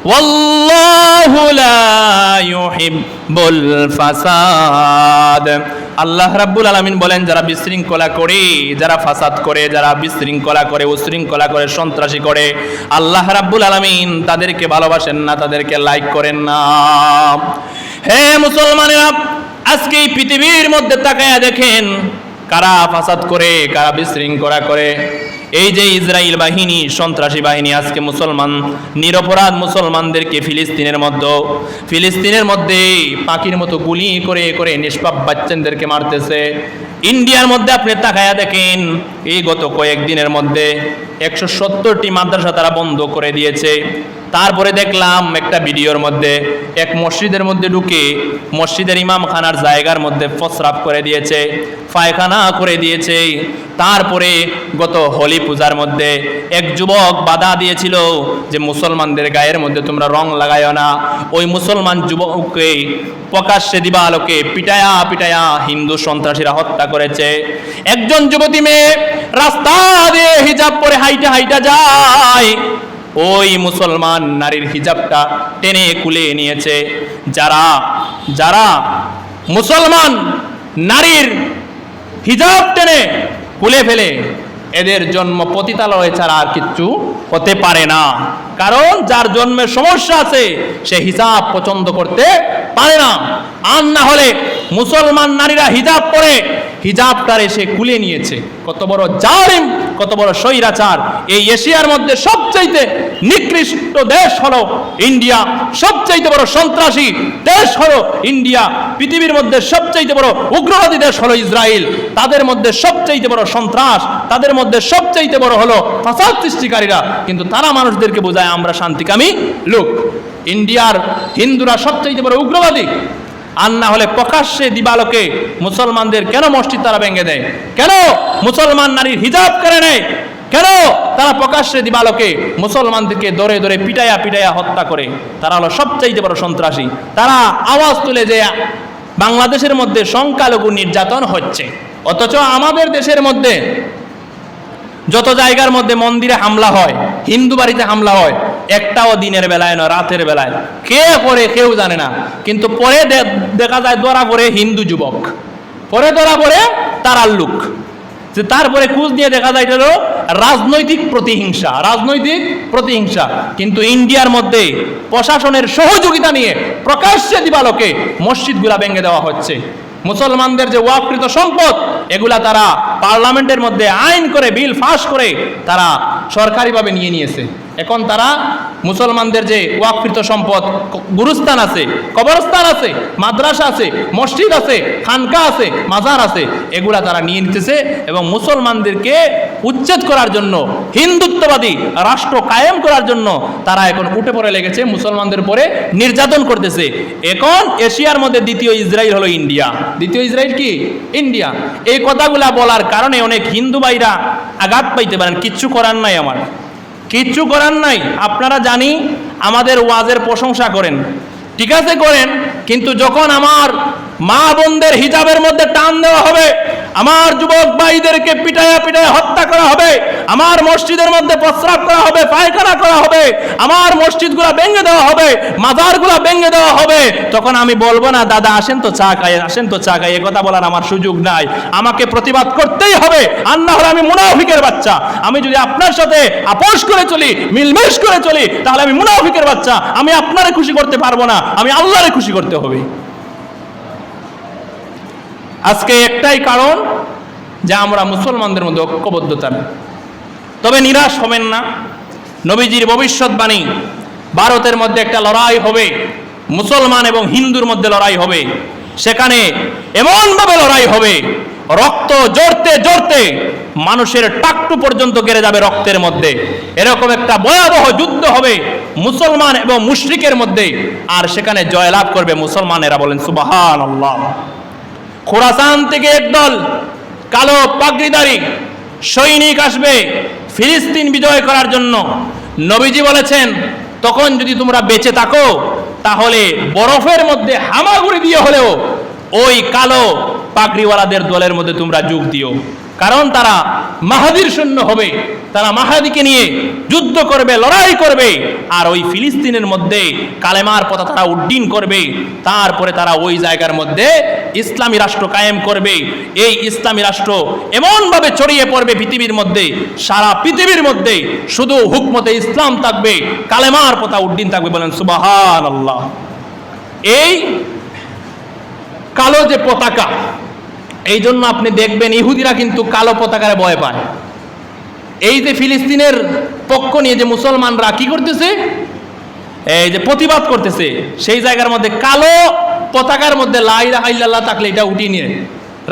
ওয়াল্লাহু লা ইউহিব্বুল ফাসাদ। আল্লাহ রাব্বুল আলামিন বলেন যারা বিশৃঙ্খলা করে, যারা ফাসাদ করে, যারা বিশৃঙ্খলা করে, উশৃঙ্খলা করে, সন্ত্রাসী করে, আল্লাহ রাব্বুল আলামিন তাদেরকে ভালোবাসেন না, তাদেরকে লাইক করেন না। হে মুসলমানেরা, আজকে এই পৃথিবীর মধ্যে তাকায়া দেখেন কারা ফাসাদ করে, কারা বিশৃঙ্খলা করে। এই যে ইসরায়েল বাহিনী, সন্ত্রাসী বাহিনী আজকে মুসলমান নিরপরাধ মুসলমানদেরকে ফিলিস্তিনের মধ্যে পাখির মতো গুলি করে করে নিষ্পাপ বাচ্চাদেরকে মারতেছে। ইন্ডিয়ার মধ্যে আপনি তাকায়া দেখেন এই গত কয়েকদিনের মধ্যে 170টি মাদ্রাসা তারা বন্ধ করে দিয়েছে। তারপরে দেখলাম একটা ভিডিওর মধ্যে এক মসজিদের মধ্যে ঢুকে মসজিদের ইমামখানার জায়গার মধ্যে প্রস্রাব করে দিয়েছে, পায়খানা করে দিয়েছে। তারপরে গত হোলি পূজার মধ্যে এক যুবক বাধা দিয়েছিল যে মুসলমানদের গায়ের মধ্যে তোমরা রং লাগাইও না। ওই মুসলমান যুবককে প্রকাশ্যে দিবালোকে পিটায়া পিটায়া হিন্দু সন্ত্রাসীরা হত্যা করেছে। একজন যুবতী মেয়ে রাস্তা দিয়ে হিজাব পরে হাইটা হাইটা যায়, ওই মুসলমান নারীর হিজাবটা টেনে খুলে নিয়েছে। যারা যারা মুসলমান নারীর হিজাব টেনে খুলে ফেলে এদের জন্ম পতিতালয় ছাড়া আর কিচ্ছু হতে পারে না। কারণ যার জন্মের সমস্যা আছে সে হিজাব পছন্দ করতে পারে না। আর না হলে মুসলমান নারীরা হিজাব পরে হিজাবটারে সে খুলে নিয়েছে। কত বড় জালিম, কত বড় স্বৈরাচার! এই এশিয়ার মধ্যে সবচাইতে নিকৃষ্ট দেশ হলো ইন্ডিয়া, সবচাইতে বড় সন্ত্রাসী দেশ হলো ইন্ডিয়া, পৃথিবীর মধ্যে সবচাইতে বড় উগ্রবাদী দেশ হলো ইসরায়েল। তাদের মধ্যে সবচাইতে বড় সন্ত্রাস, তাদের মধ্যে সবচাইতে বড় হলো ফাসাদ সৃষ্টিকারীরা। কিন্তু তারা মানুষদেরকে বোঝায় আমরা শান্তিকামী লোক। ইন্ডিয়ার হিন্দুরা সবচাইতে বড় উগ্রবাদী। আর না হলে প্রকাশ্যে দিবালোকে মুসলমানদের কেন মসজিদ তারা ভেঙে দেয়? কেন মুসলমান নারীর হিজাব করে নেয়? কেন তারা প্রকাশ্যে দিবালোকে মুসলমানদেরকে দরে দরে পিটাইয়া পিটাইয়া হত্যা করে? তারা হলো সবচাইতে বড় সন্ত্রাসী। তারা আওয়াজ তুলে যে বাংলাদেশের মধ্যে সংখ্যালঘু নির্যাতন হচ্ছে, অথচ আমাদের দেশের মধ্যে যত জায়গার মধ্যে মন্দিরে হামলা হয়, হিন্দু বাড়িতে হামলা হয়, একটাও দিনের বেলায় নয়, রাতের বেলায়। কে করে কেউ জানে না। কিন্তু পরে দেখা যায় ধরা পড়ে হিন্দু যুবক, পরে ধরা পড়ে তারার লোক। যে তারপরে খোঁজ নিয়ে দেখা যায় এটা হলো রাজনৈতিক প্রতিহিংসা, রাজনৈতিক প্রতিহিংসা। কিন্তু ইন্ডিয়ার মধ্যে প্রশাসনের সহযোগিতা নিয়ে প্রকাশ্যে দিবালোকে মসজিদগুলা ভেঙে দেওয়া হচ্ছে। মুসলমানদের যে ওয়াককৃত সম্পদ এগুলা তারা পার্লামেন্টের মধ্যে আইন করে বিল পাস করে তারা সরকারিভাবে নিয়ে নিয়েছে। এখন তারা মুসলমানদের যে ওয়াককৃত সম্পদ, গুরুস্থান আছে, কবরস্থান আছে, মাদ্রাসা আছে, মসজিদ আছে, খানকা আছে, মাজার আছে, এগুলা তারা নিয়ে নিতেছে এবং মুসলমানদেরকে উচ্ছেদ করার জন্য, হিন্দুত্ববাদী রাষ্ট্র কায়েম করার জন্য তারা এখন উঠে পড়ে লেগেছে, মুসলমানদের উপরে নির্যাতন করতেছে। এখন এশিয়ার মধ্যে দ্বিতীয় ইসরায়েল হলো ইন্ডিয়া। দ্বিতীয় ইসরায়েল কি? ইন্ডিয়া। এই কথাগুলা বলার কারণে অনেক হিন্দু ভাইরা আঘাত পাইতে পারেন। কিচ্ছু করার নাই, আমার কিচ্ছু করার নাই। আপনারা জানি আমাদের ওয়াজের প্রশংসা করেন, ঠিক আছে করেন, কিন্তু যখন আমার মা বোনদের হিজাবের মধ্যে টান দেওয়া হবে, আমার যুবক ভাইদেরকে পিটায়া পিটায়া হত্যা করা হবে, আমার মসজিদের মধ্যে প্রস্রাব করা হবে, পায়খানা করা হবে, আমার মসজিদগুলা ভেঙে দেওয়া হবে, মাজারগুলা ভেঙে দেওয়া হবে, তখন আমি বলবো না দাদা আসেন তো চা খাই, আসেন তো চা খাই। এ কথা বলার আমার সুযোগ নাই। আমাকে প্রতিবাদ করতেই হবে, আর না হলে আমি মুনাফিকের বাচ্চা। আমি যদি আপনার সাথে আপোষ করে চলি, মিলমিশ করে চলি, তাহলে আমি মুনাফিকের বাচ্চা। আমি আপনারে খুশি করতে পারবো না, আমি আল্লাহরে খুশি করতে হবে। আজকে একটাই কারণ যে আমরা মুসলমানদের মধ্যে ঐক্যবদ্ধতা নেই। তবে নিরাশ হবেন না, নবীজির ভবিষ্যৎবাণী, ভারতের মধ্যে একটা লড়াই হবে, মুসলমান এবং হিন্দুর মধ্যে লড়াই হবে। সেখানে এমনভাবে লড়াই হবে, রক্ত জড়তে জড়তে মানুষের টাকটু পর্যন্ত গেড়ে যাবে রক্তের মধ্যে। এরকম একটা ভয়াবহ যুদ্ধ হবে মুসলমান এবং মুশরিকের মধ্যে, আর সেখানে জয়লাভ করবে মুসলমানেরা। বলেন সুবহানাল্লাহ। খোরাসান থেকে একদল কালো পাগড়িধারী সৈনিক আসবে ফিলিস্তিন বিজয় করার জন্য। নবীজি বলেছেন, তখন যদি তোমরা বেঁচে থাকো তাহলে বরফের মধ্যে হামাগুড়ি দিয়ে হলেও ওই কালো পাগড়িওয়ালাদের দলের মধ্যে তোমরা যোগ দিও, কারণ তারা মাহাদির সৈন্য হবে, তারা মাহাদিকে নিয়ে যুদ্ধ করবে, লড়াই করবে, আর ওই ফিলিস্তিনের মধ্যে কালেমার পতাকা তারা উড্ডীন করবে। তারপরে তারা ওই জায়গার মধ্যে ইসলামী রাষ্ট্র কায়েম করবে। এই ইসলামী রাষ্ট্র এমনভাবে ছড়িয়ে পড়বে পৃথিবীর মধ্যে, সারা পৃথিবীর মধ্যে শুধু হুকমতে ইসলাম থাকবে, কালেমার পতাকা উড্ডীন থাকবে। বলেন সুবহানাল্লাহ। এই কালো যে পতাকা, এই জন্য আপনি দেখবেন ইহুদিরা কিন্তু কালো পতাকারে ভয় পায়। এই যে ফিলিস্তিনের পক্ষ নিয়ে যে মুসলমানরা কি করতেছে, এই যে প্রতিবাদ করতেছে, সেই জায়গার মধ্যে কালো পতাকার মধ্যে লা ইলাহা ইল্লাল্লাহ থাকলে এটা উঠিয়ে নিয়ে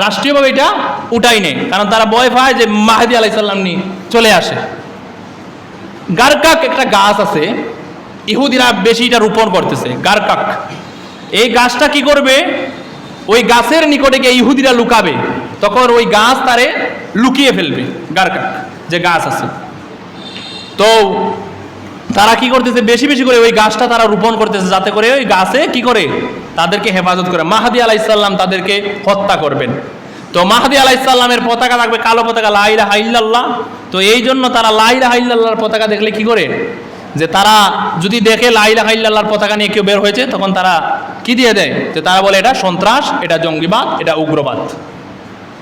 রাষ্ট্রীয়ভাবে এটা উঠাই নেই, কারণ তারা ভয় পায় যে মাহদী আলাইহিস সালাম নি চলে আসে। গারকাক একটা গাছ আছে, ইহুদিরা বেশি এটা রোপণ করতেছে, গারকাক। এই গাছটা কি করবে, ওই গাছের নিকটে গিয়ে ইহুদিরা লুকাবে, তখন ওই গাছ তারে লুকিয়ে ফেলবে। গারকাক যে গাছ আছে, তো তারা কি করতেছে, বেশি বেশি করে ওই গাছটা তারা রোপণ করতেছে, যাতে করে ওই গাছে কি করে তাদেরকে হেফাজত করে। মাহদী আলাইহিস সালাম তাদেরকে হত্যা করবেন। তো মাহদী আলাইহিস সালামের পতাকা থাকবে কালো পতাকা, লা ইলাহা ইল্লাল্লাহ। তো এই জন্য তারা লা ইলাহা ইল্লাল্লাহর পতাকা দেখলে কি করে, যে তারা যদি দেখে লা ইলাহা ইল্লাল্লাহর পতাকা নিয়ে কেউ বের হয়েছে, তখন তারা কি দিয়ে দেয়, যে তারা বলে এটা সন্ত্রাস, এটা জঙ্গিবাদ, এটা উগ্রবাদ,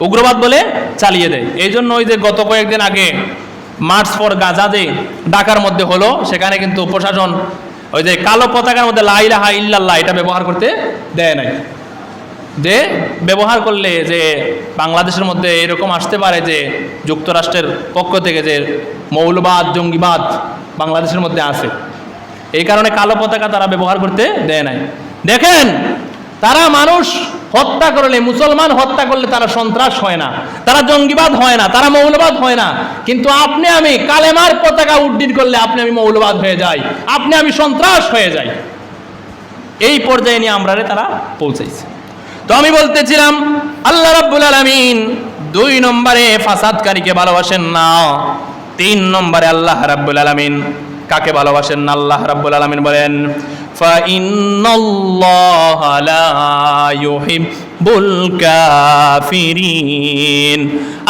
উগ্রবাদ বলে চালিয়ে দেয়। এই জন্য ওই যে গত কয়েকদিন আগে মার্চ ফর গাজা যে ঢাকার মধ্যে হলো, সেখানে কিন্তু প্রশাসন ওই যে কালো পতাকার মধ্যে লা ইলাহা ইল্লাল্লাহ এটা ব্যবহার করতে দেয় নাই, যে ব্যবহার করলে যে বাংলাদেশের মধ্যে এরকম আসতে পারে যে যুক্তরাষ্ট্রের পক্ষ থেকে যে মৌলবাদ, জঙ্গিবাদ বাংলাদেশের মধ্যে আছে, এই কারণে কালো পতাকা তারা ব্যবহার করতে দেয় নাই। দেখেন, তারা মানুষ হত্যা করলে, মুসলমান হত্যা করলে তারা সন্ত্রাস হয় না, তারা জঙ্গিবাদ হয় না, তারা মৌলবাদ হয় না। কিন্তু আপনি আমি কালেমার পতাকা উড্ডীন করলে আপনি আমি মৌলবাদ হয়ে যাই, আপনি আমি সন্ত্রাস হয়ে যাই। এই পর্যায়ে নিয়ে আমরা তারা পৌঁছাইছে। তো আমি বলতেছিলাম, আল্লাহ রাব্বুল আলামিন 2 নম্বরে ফাসাদকারীকে ভালোবাসেন না, 3 নম্বরে আল্লাহ রাব্বুল আলামিন কাকে ভালোবাসেন না? আল্লাহ রাব্বুল আলামিন বলেন, ফাইন্নাল্লাহা লা ইউহিব্বুল কাফিরিন।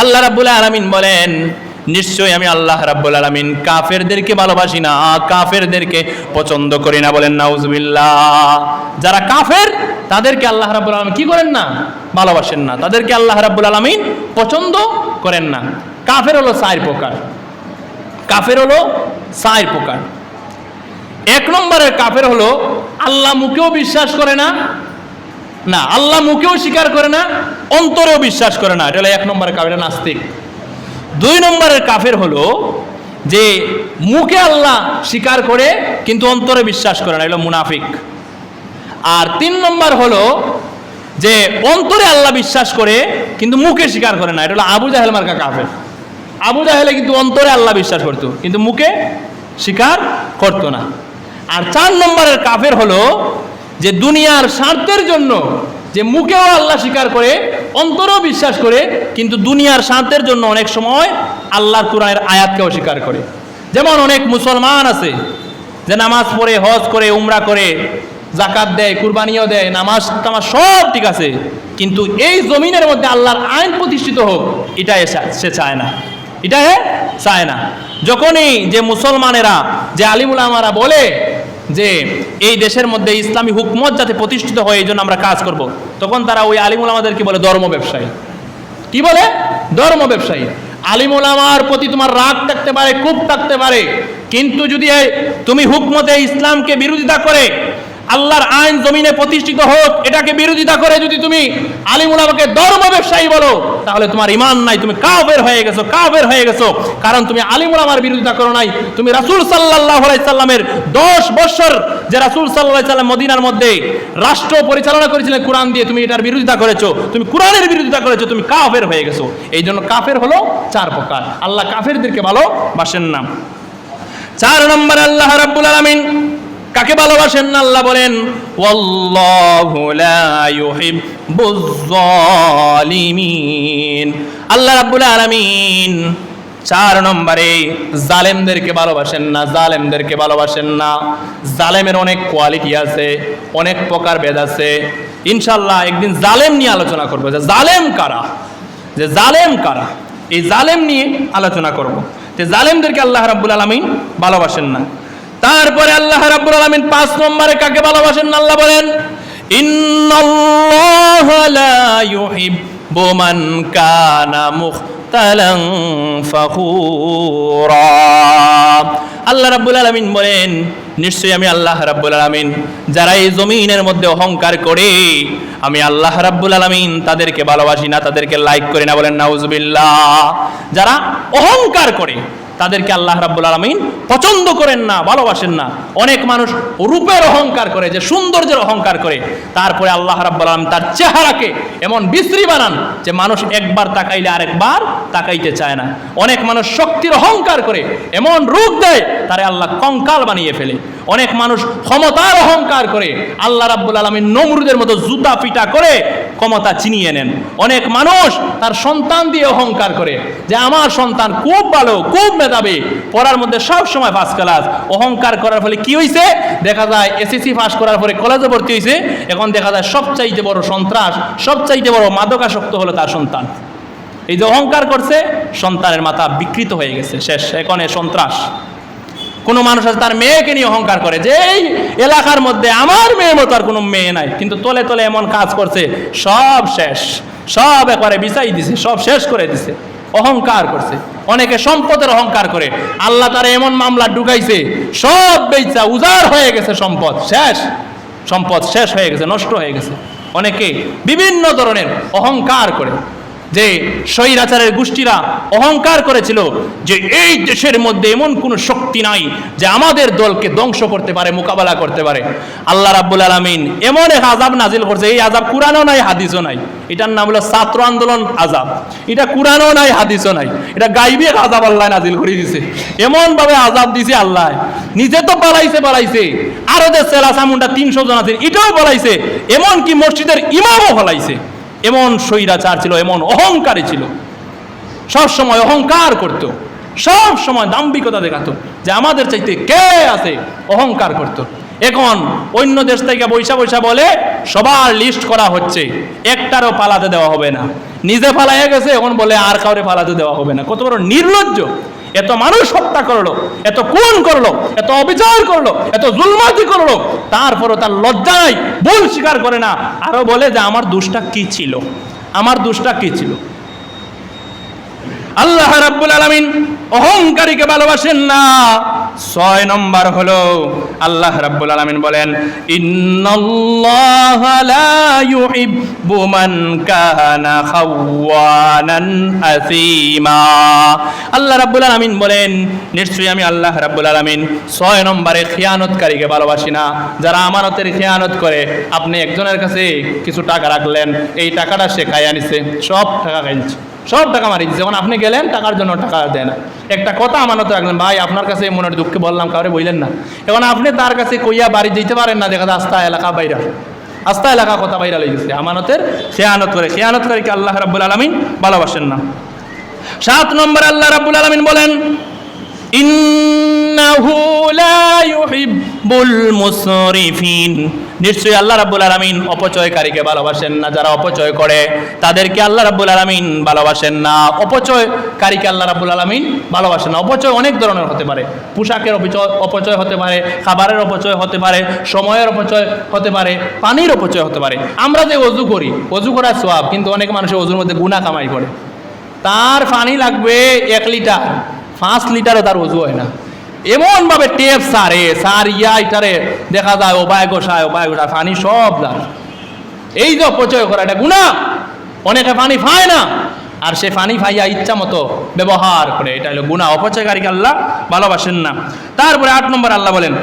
আল্লাহ রাব্বুল আলামিন বলেন, নিশ্চয়ই আমি আল্লাহ রাব্বুল আলামিন কাফেরদেরকে ভালোবাসি না, কাফেরদেরকে পছন্দ করি না। বলেন নাউজুবিল্লাহ। যারা কাফের তাদেরকে আল্লাহ রাব্বুল আলামিন কি করেন না? ভালোবাসেন না, তাদেরকে আল্লাহ রাব্বুল আলামিন পছন্দ করেন না। কাফের হলো 4 প্রকার। কাফের হলো 4 প্রকার। 1 নম্বরের কাফের হলো আল্লাহ মুখেও বিশ্বাস করে না, না আল্লাহ মুখেও স্বীকার করে না, অন্তরেও বিশ্বাস করে না, এটা হলো 1 নম্বরের কাফের, নাস্তিক। 2 নম্বরের কাফের হলো যে মুখে আল্লাহ স্বীকার করে কিন্তু অন্তরে বিশ্বাস করে না, এটা হলো মুনাফিক। আর 3 নম্বর হলো যে অন্তরে আল্লাহ বিশ্বাস করে কিন্তু মুখে স্বীকার করে না, এটা হলো আবু জাহেল মার্কা কাফের। আবু জাহেলে কিন্তু অন্তরে আল্লাহ বিশ্বাস করতো কিন্তু মুখে স্বীকার করতো না। আর 4 নম্বরের কাফের হলো যে দুনিয়ার স্বার্থের জন্য, যে মুখেও আল্লাহ স্বীকার করে অন্তরেও বিশ্বাস করে কিন্তু দুনিয়ার স্বার্থের জন্য অনেক সময় আল্লাহর কোরআনের আয়াতকেও স্বীকার করে। যেমন অনেক মুসলমান আছে যে নামাজ পড়ে, হজ করে, উমরা করে, জাকাত দেয়, কুরবানিও দেয়, নামাজ টামাজ সব ঠিক আছে, কিন্তু এই জমিনের মধ্যে আল্লাহর আইন প্রতিষ্ঠিত হোক এটা সে চায় না, এটা চায় না। যখনই যে মুসলমানেরা, যে আলিম উলামারা বলে যে এই দেশের মধ্যে ইসলামী হুকমত যাতে প্রতিষ্ঠিত হয় এই জন্য আমরা কাজ করব, তখন তারা ওই আলিম উলামাদেরকে বলে ধর্ম ব্যবসায়ী। কি বলে? ধর্ম ব্যবসায়ী। আলিম উলামার প্রতি তোমার রাগ থাকতে পারে, ক্ষোভ থাকতে পারে, কিন্তু যদি তুমি হুকমতে ইসলামকে বিরোধিতা করে আল্লাহর আইন জমিনে প্রতিষ্ঠিত হোক, এটাকে বিরোধিতা করে যদি তুমি আলিম উলামাকে ধর্ম ব্যবসায়ী বলো, তাহলে তোমার ঈমান নাই, তুমি কাফের হয়ে গেছো, কাফের হয়ে গেছো। কারণ তুমি আলিম উলামার বিরোধিতা করো নাই, তুমি রাসূল সাল্লাল্লাহু আলাইহি সাল্লামের 10 বছর যে রাসূল সাল্লাল্লাহু আলাইহি সাল্লাম মদিনার মধ্যে রাষ্ট্র পরিচালনা করেছিলেন কোরআন দিয়ে, তুমি এটার বিরোধিতা করেছো, তুমি কোরআনের বিরোধিতা করেছো, তুমি কাফের হয়ে গেছো। এই জন্য কাফের হলো 4 প্রকার। আল্লাহ কাফেরদেরকে ভালোবাসেন না। 4 নম্বর আল্লাহ রাব্বুল আলামিন কাকে ভালোবাসেন না? আল্লাহ বলেন ওয়াল্লাহু লা ইউহিব্বুজ জালিমিন। আল্লাহ রাব্বুল আলামিন 4 নম্বরে জালেমদেরকে ভালোবাসেন না, জালেমদেরকে ভালোবাসেন না। জালেমের অনেক কোয়ালিটি আছে, অনেক প্রকার ভেদ আছে। ইনশাআল্লাহ একদিন জালেম নিয়ে আলোচনা করব, যে জালেম কারা, যে জালেম কারা, এই জালেম নিয়ে আলোচনা করব। যে জালেমদেরকে আল্লাহ রাব্বুল আলামিন ভালোবাসেন না। তারপরে আল্লাহ রাব্বুল আলামিন 5 নম্বরে কাকে ভালোবাসেন না? আল্লাহ বলেন ইন্নাল্লাহা লা ইউহিব্বু মান কানা মুখতালান ফাখুরা। আল্লাহ রাব্বুল আলামিন বলেন নিশ্চয়ই আমি আল্লাহ রাব্বুল আলামিন যারা এই জমিনের মধ্যে অহংকার করে, আমি আল্লাহ রাব্বুল আলামিন তাদেরকে ভালোবাসি না, তাদেরকে লাইক করি না। বলেন নাউজুবিল্লাহ। যারা অহংকার করে তাদেরকে আল্লাহ রাব্বুল আলামিন পছন্দ করেন না, ভালোবাসেন না। অনেক মানুষ রূপের অহংকার করে, যে সৌন্দর্যের অহংকার করে, তারপরে আল্লাহ রাব্বুল আলামিন তার চেহারাকে এমন বিশ্রী বানান যে মানুষ একবার তাকাইলে আরেকবার তাকাইতে চায় না। অনেক মানুষ শক্তির অহংকার করে এমন রূপ দেয় তারে আল্লাহ কঙ্কাল বানিয়ে ফেলে। অনেক মানুষ ক্ষমতার অহংকার করে, আল্লাহ রাব্বুল আলামিন নমরুদের মতো জুতা পিটা করে ক্ষমতা ছিনিয়ে নেন। অনেক মানুষ তার সন্তান দিয়ে অহংকার করে যে আমার সন্তান খুব ভালো, খুব মেধাবী, পড়ার মধ্যে সব সময় ফার্স্ট ক্লাস। অহংকার করার ফলে কি হয়েছে? দেখা যায় এসএসসি পাস করার পরে কলেজে ভর্তি হয়েছে, এখন দেখা যায় সবচাইতে বড় সন্ত্রাস, সবচাইতে বড় মাদকাসক্ত হলো তার সন্তান। এই যে অহংকার করছে, সন্তানের মাথা বিকৃত হয়ে গেছে, শেষ। এখন সন্ত্রাস। কোনো মানুষ আছে তার মেয়েকে নিয়ে অহংকার করে যে এই এলাকার মধ্যে আমার মেয়ের মতো আর কোনো মেয়ে নাই, কিন্তু তলে তলে এমন কাজ করছে, সব শেষ, সব একবারে বিছাই দিছে, সব শেষ করে দিছে। অহংকার করছে। অনেকে সম্পদের অহংকার করে, আল্লাহ তারা এমন মামলা ঢুকাইছে, সব বেচা উজাড় হয়ে গেছে, সম্পদ শেষ, সম্পদ শেষ হয়ে গেছে, নষ্ট হয়ে গেছে। অনেকে বিভিন্ন ধরনের অহংকার করে। যে স্বৈরাচারের গোষ্ঠীরা অহংকার করেছিল যে এই দেশের মধ্যে এমন কোনো শক্তি নাই যে আমাদের দলকে ধ্বংস করতে পারে, মোকাবেলা করতে পারে। আল্লাহ রাব্বুল আলামিন এমন এক আযাব নাজিল করছে, এই আযাব কুরআনও নাই, হাদিসও নাই। এটার নাম হলো ছাত্র আন্দোলন আযাব। এটা কুরআনও নাই, হাদিসও নাই, এটা গাইবি এক আযাব আল্লাহ নাজিল করে দিয়েছে। এমন ভাবে আযাব দিছে আল্লাহ, নিজে তো বালাইছে, আরো যে সেলাসামুন্ডা 300 জন আছে এটাও বালাইছে, এমন কি মসজিদের ইমামও ফলাইছে। এমন স্বৈরাচার ছিল, এমন অহংকারী ছিল, সব সময় অহংকার করত, সব সময় দাম্ভিকতা দেখাতো যে আমাদের চাইতে কে আছে, অহংকার করত। এখন অন্য দেশ থেকে বৈশা বলে সবার লিস্ট করা হচ্ছে, একটারও পালাতে দেওয়া হবে না। নিজে পালাইয়া গেছে, এখন বলে আর কাউরে পালাতে দেওয়া হবে না। কত বড় নির্লজ্জ! এত মানুষ হত্যা করলো, এত খুন করলো, এত অবিচার করলো, এত জুলমাতি করলো, তারপরও তার লজ্জা নাই, ভুল স্বীকার করে না, আরো বলে যে আমার দোষটা কি ছিল, আমার দোষটা কি ছিল। আল্লাহ রাব্বুল আলামিন অহংকারীকে ভালোবাসেন না। 6 নম্বর হলো আল্লাহ রাব্বুল আলামিন বলেন ইন্নাল্লাহা লা ইউহিব্বু মান কানা খাওয়ানান আসীমা। আল্লাহ রাব্বুল আলামিন বলেন নিশ্চয়ই আমি আল্লাহ রাব্বুল আলামিন 6 নম্বরে খিয়ানতকারীকে ভালোবাসি না। যারা আমানতের খিয়ানত করে, আপনি একজনের কাছে কিছু টাকা রাখলেন, এই টাকাটা সে খাইয়া নিছে, সব টাকা খাইছে, সব টাকা মারি দিচ্ছে। যখন আপনি গেলেন টাকার জন্য টাকা দেয় না। একটা কথা আমানত রাখলেন, ভাই আপনার কাছে মনের দুঃখে বললাম, কাউরে বললেন না। এখন আপনি তার কাছে কইয়া বাড়ি যেতে পারেন না, দেখা যায় আস্থা এলাকা বাইরা, আস্থা এলাকা কথা বাইরা লেগে গেছে। আমানতের খেয়ানত করে, খেয়ানতকারীকে আল্লাহ রাব্বুল আলামিন ভালোবাসেন না। 7 নম্বর আল্লাহ রাব্বুল আলামিন বলেন ইন্নাহু লা ইউহিব্বুল মুসরিফিন। নিশ্চয়ই আল্লাহ রাব্বুল আলামিন অপচয়কারীকে ভালোবাসেন না। যারা অপচয় করে তাদেরকে আল্লাহ রাব্বুল আলামিন ভালোবাসেন না। অপচয়কারীকে আল্লাহ রাব্বুল আলামিন ভালোবাসেন না। অপচয় অনেক ধরনের হতে পারে। পোশাকের অপচয় হতে পারে, খাবারের অপচয় হতে পারে, সময়ের অপচয় হতে পারে, পানির অপচয় হতে পারে। আমরা যে ওযু করি, ওযু করার সওয়াব, কিন্তু অনেক মানুষের ওযুর মধ্যে গুনাহ কামাই করে। তার পানি লাগবে 1 লিটার, 5 লিটারও তার ওযু হয় না। এমনভাবে টেপ সারে সার ইটারে দেখা যায় ও বায় গোসায় পানি সব যায়। এই যে অপচয় করা এটা গুনাহ। অনেকে পানি পায় না, আর সে পানি পাইয়া ইচ্ছা মতো ব্যবহার করে, এটা হলো গুনাহ। অপচয়কারীকে আল্লাহ ভালোবাসেন না। তারপরে 8 নম্বর আল্লাহ বলেন,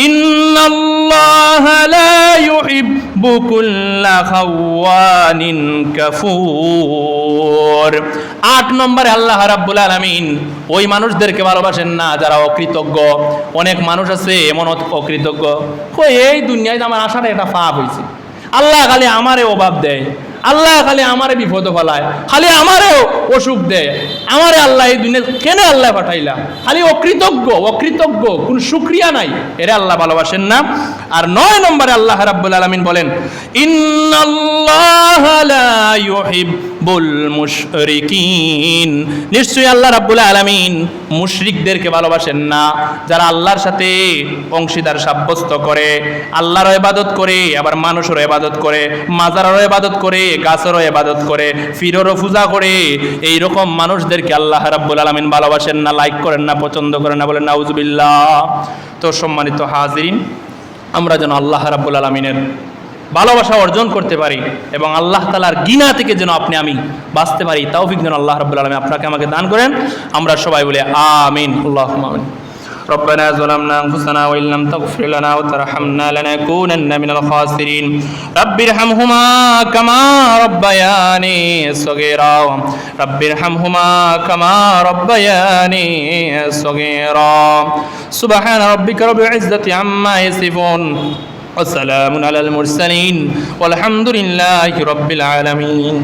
ইন্নাল্লাহা লা ইউহিব্বু কুল্লা খাওয়ানিন কাফুর। 8 নম্বরে আল্লাহ রাব্বুল আলামিন ওই মানুষদেরকে ভালোবাসেন না যারা অকৃতজ্ঞ। অনেক মানুষ আছে এমন অকৃতজ্ঞ, কই এই দুনিয়ায় আমার আশাটা একটা পাপ হয়েছে, আল্লাহ খালি আমারে অভাব দেয়, আল্লাহ খালি আমারে বিপদ ফেলায়, খালি আমারেও অসুখ দেয়, আমারে আল্লাহ এই দুনিয়া কেন আল্লাহ পাঠাইলা। খালি অকৃতজ্ঞ, কোন শুকরিয়া নাই, এরা আল্লাহ ভালোবাসেন না। আর 9 নম্বরে আল্লাহ রাব্বুল আলামিন বলেন, ইন্নাল্লাহা লা ইউহিব্বুল মুশরিকিন। নিশ্চয়ই আল্লাহ রাব্বুল আলামিন মুশরিকদেরকে ভালোবাসেন না, যারা আল্লাহর সাথে অংশীদার সাব্যস্ত করে, আল্লাহরও ইবাদত করে, আবার মানুষেরও ইবাদত করে, মাজারেরও ইবাদত করে, গাছেরও ইবাদত করে, ফিরেরও পূজা করে। এই রকম মানুষদেরকে আল্লাহ রাব্বুল আলামিন ভালোবাসেন না, লাইক করেন না, পছন্দ করেন না, বলেন নাউজুবিল্লাহ। তো সম্মানিত হাজিরিন, আমরা যেন আল্লাহ রাব্বুল আলামিনের ভালোবাসা অর্জন করতে পারি এবং আল্লাহ তাআলার ঘৃণা থেকে যেন আপনি আমি বাঁচতে পারি, তৌফিক যেন আল্লাহ রাব্বুল আলামিন আপনাকে আমাকে দান করেন। আমরা সবাই বলি আমিন, আল্লাহুম্মা আমিন। ربنا ظلمنا أنفسنا وإن لم تغفر لنا وترحمنا لنكونن من الخاسرين رب ارحمهما كما ربياني صغيرا رب ارحمهما كما ربياني صغيرا سبحان ربك رب العزة عما يصفون وسلام على المرسلين والحمد لله رب العالمين.